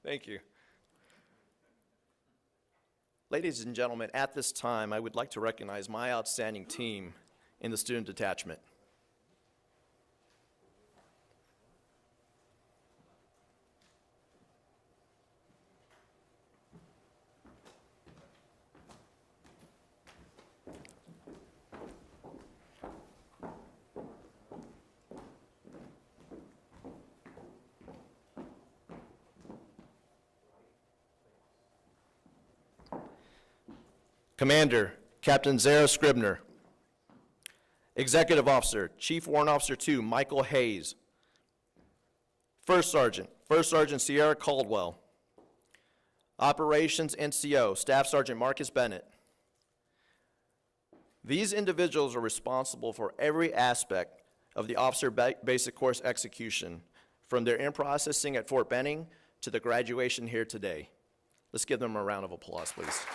Thank you. Ladies and gentlemen, at this time, I would like to recognize my outstanding team in the student detachment. Commander, Captain Zara Scribner. Executive Officer, Chief Warrant Officer 2, Michael Hayes. First Sergeant Sierra Caldwell. Operations NCO, Staff Sergeant Marcus Bennett. These individuals are responsible for every aspect of the Officer Basic Course execution, from their in-processing at Fort Benning to the graduation here today. Let's give them a round of applause, please.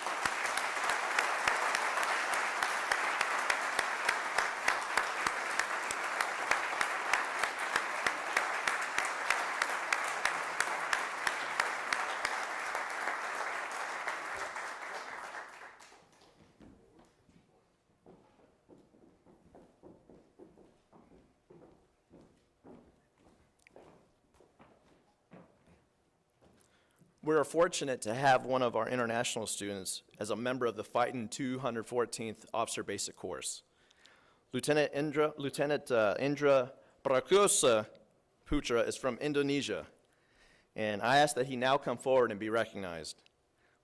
We are fortunate to have one of our international students as a member of the fighting 214th Officer Basic Course. Lieutenant Indra Prakosa Putra is from Indonesia, and I ask that he now come forward and be recognized.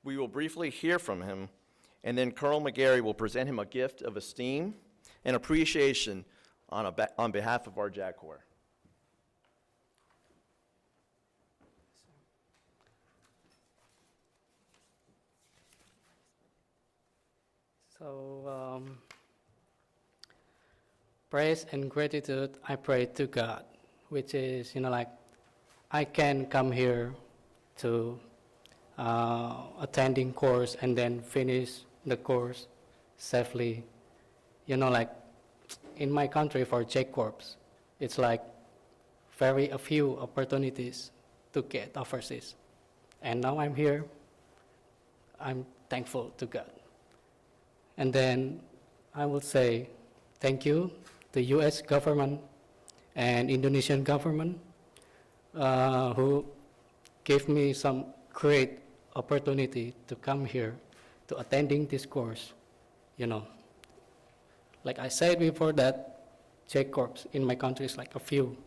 We will briefly hear from him, and then Colonel McGarry will present him a gift of esteem and appreciation on behalf of our JAG Corps. So, praise and gratitude I pray to God, which is, like I can come here to attending course and then finish the course safely. Like in my country for J Corps, it's like very a few opportunities to get overseas. And now I'm here. I'm thankful to God. And then I will say thank you to U.S. government and Indonesian government who gave me some great opportunity to come here to attending this course. Like I said before that J Corps in my country is like a few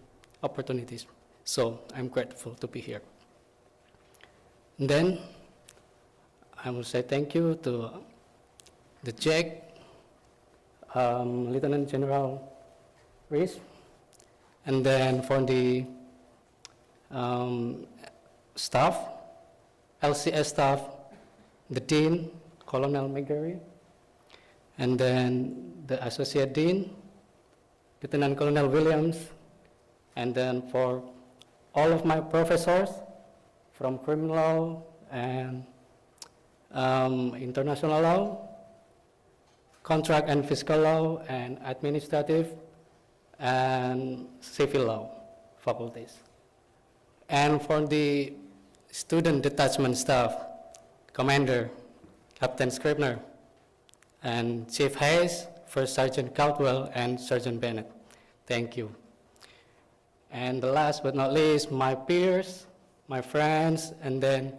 opportunities. So I'm grateful to be here. And then I will say thank you to the JAG, Lieutenant General Risch, and then for the staff, LCS staff, the Dean, Colonel McGarry, and then the Associate Dean, Lieutenant Colonel Williams, and then for all of my professors from criminal law and international law, contract and fiscal law, and administrative and civil law faculties. And for the student detachment staff, Commander, Captain Scribner, and Chief Hayes, First Sergeant Caldwell, and Sergeant Bennett. Thank you. And the last but not least, my peers, my friends, and then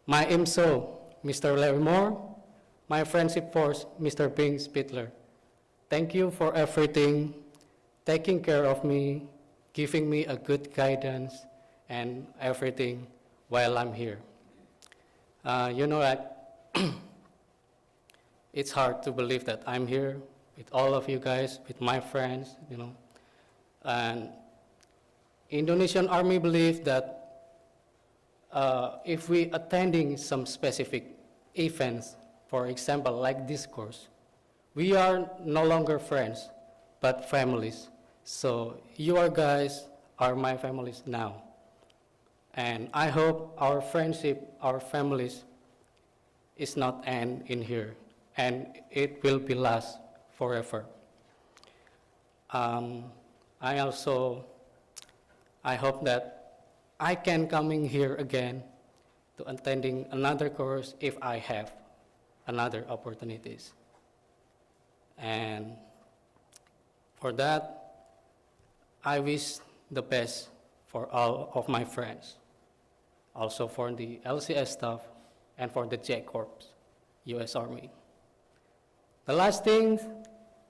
my IMSO, Mr. Larry Moore, my friendship force, Mr. Bing Spittler. Thank you for everything, taking care of me, giving me a good guidance, and everything while I'm here. It's hard to believe that I'm here with all of you guys, with my friends, And Indonesian Army believes that if we attending some specific events, for example, like this course, we are no longer friends, but families. So you guys are my families now. And I hope our friendship, our families, is not end in here, and it will be last forever. I hope that I can coming here again to attending another course if I have another opportunities. And for that, I wish the best for all of my friends, also for the LCS staff and for the J Corps, U.S. Army. The last thing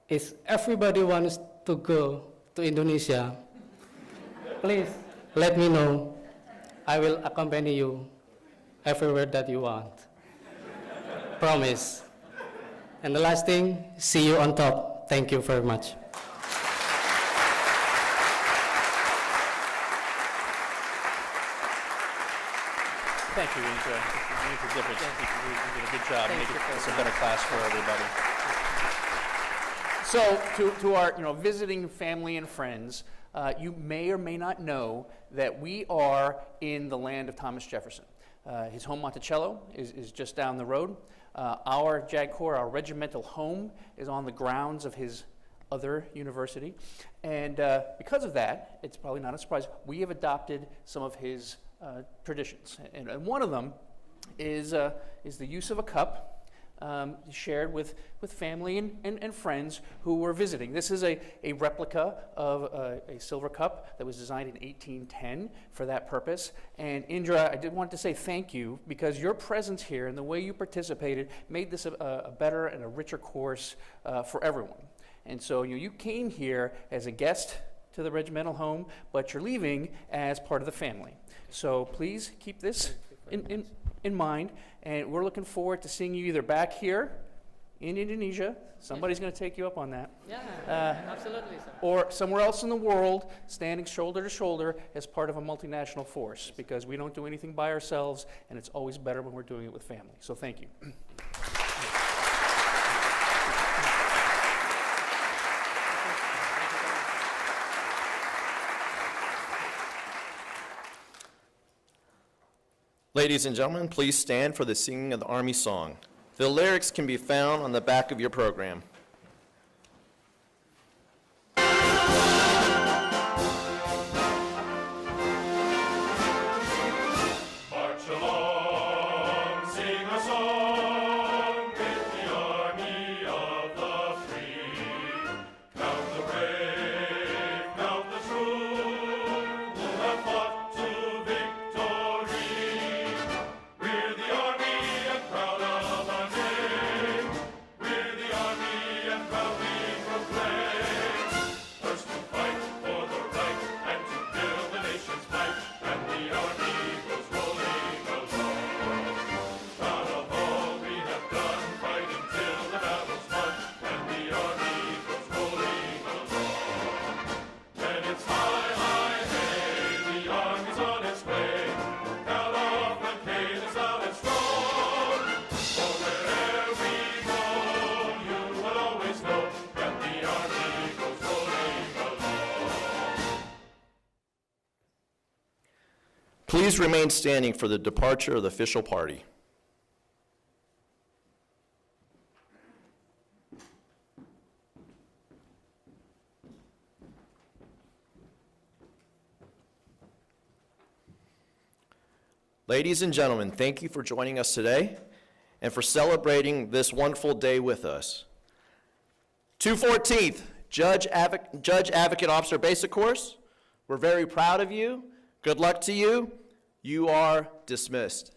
is everybody wants to go to Indonesia. Please let me know. I will accompany you everywhere that you want. Promise. And the last thing, see you on top. Thank you very much. Thank you, Indra. You make a difference. You did a good job making this a better class for everybody. So, to our visiting family and friends, you may or may not know that we are in the land of Thomas Jefferson. His home, Monticello, is just down the road. Our JAG Corps, our regimental home, is on the grounds of his other university. And because of that, it's probably not a surprise, we have adopted some of his traditions. And one of them is the use of a cup shared with family and friends who were visiting. This is a replica of a silver cup that was designed in 1810 for that purpose. And Indra, I did want to say thank you, because your presence here and the way you participated made this a better and a richer course for everyone. And so you came here as a guest to the regimental home, but you're leaving as part of the family. So please keep this in mind, and we're looking forward to seeing you either back here in Indonesia, somebody's going to take you up on that, Absolutely, sir. or somewhere else in the world, standing shoulder to shoulder as part of a multinational force, because we don't do anything by ourselves, and it's always better when we're doing it with family. So thank you. Ladies and gentlemen, please stand for the singing of the Army song. The lyrics can be found on the back of your program. Please remain standing for the departure of the official party. Ladies and gentlemen, thank you for joining us today and for celebrating this wonderful day with us. 214th Judge Advocate Officer Basic Course, we're very proud of you. Good luck to you. You are dismissed.